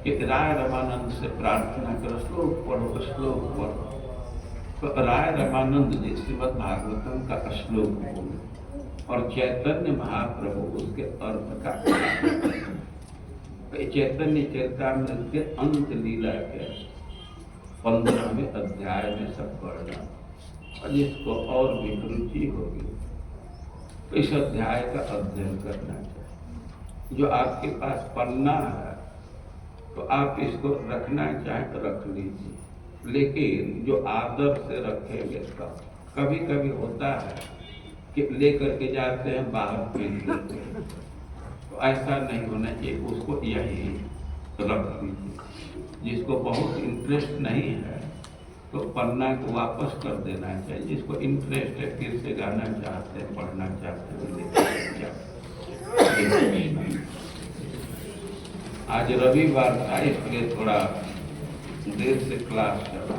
Speaker 1: कि राय रामानंद से प्रार्थना करो, श्लोक पढ़ो, श्लोक पढ़ो। तो राय रामानंद जी श्रीमद् भागवतम का श्लोक बोले और चैतन्य महाप्रभु उसके अर्थ का चैतन्य चरितामृत के अंत लीला के 15वें अध्याय में सब पढ़ना, और जिसको और भी रुचि होगी तो इस अध्याय का अध्ययन करना चाहिए। जो आपके पास पन्ना है तो आप इसको रखना चाहें तो रख लीजिए, लेकिन जो आदर से रखेंगे तब। कभी कभी होता है कि लेकर के जाते हैं बाहर फेंक देते हैं, तो ऐसा नहीं होना चाहिए, उसको यही रख दीजिए। जिसको बहुत इंटरेस्ट नहीं है तो पन्ना को वापस कर देना चाहिए, जिसको इंटरेस्ट है फिर से गाना चाहते हैं, पढ़ना चाहते हैं। आज रविवार था इसलिए थोड़ा देर से क्लास चला।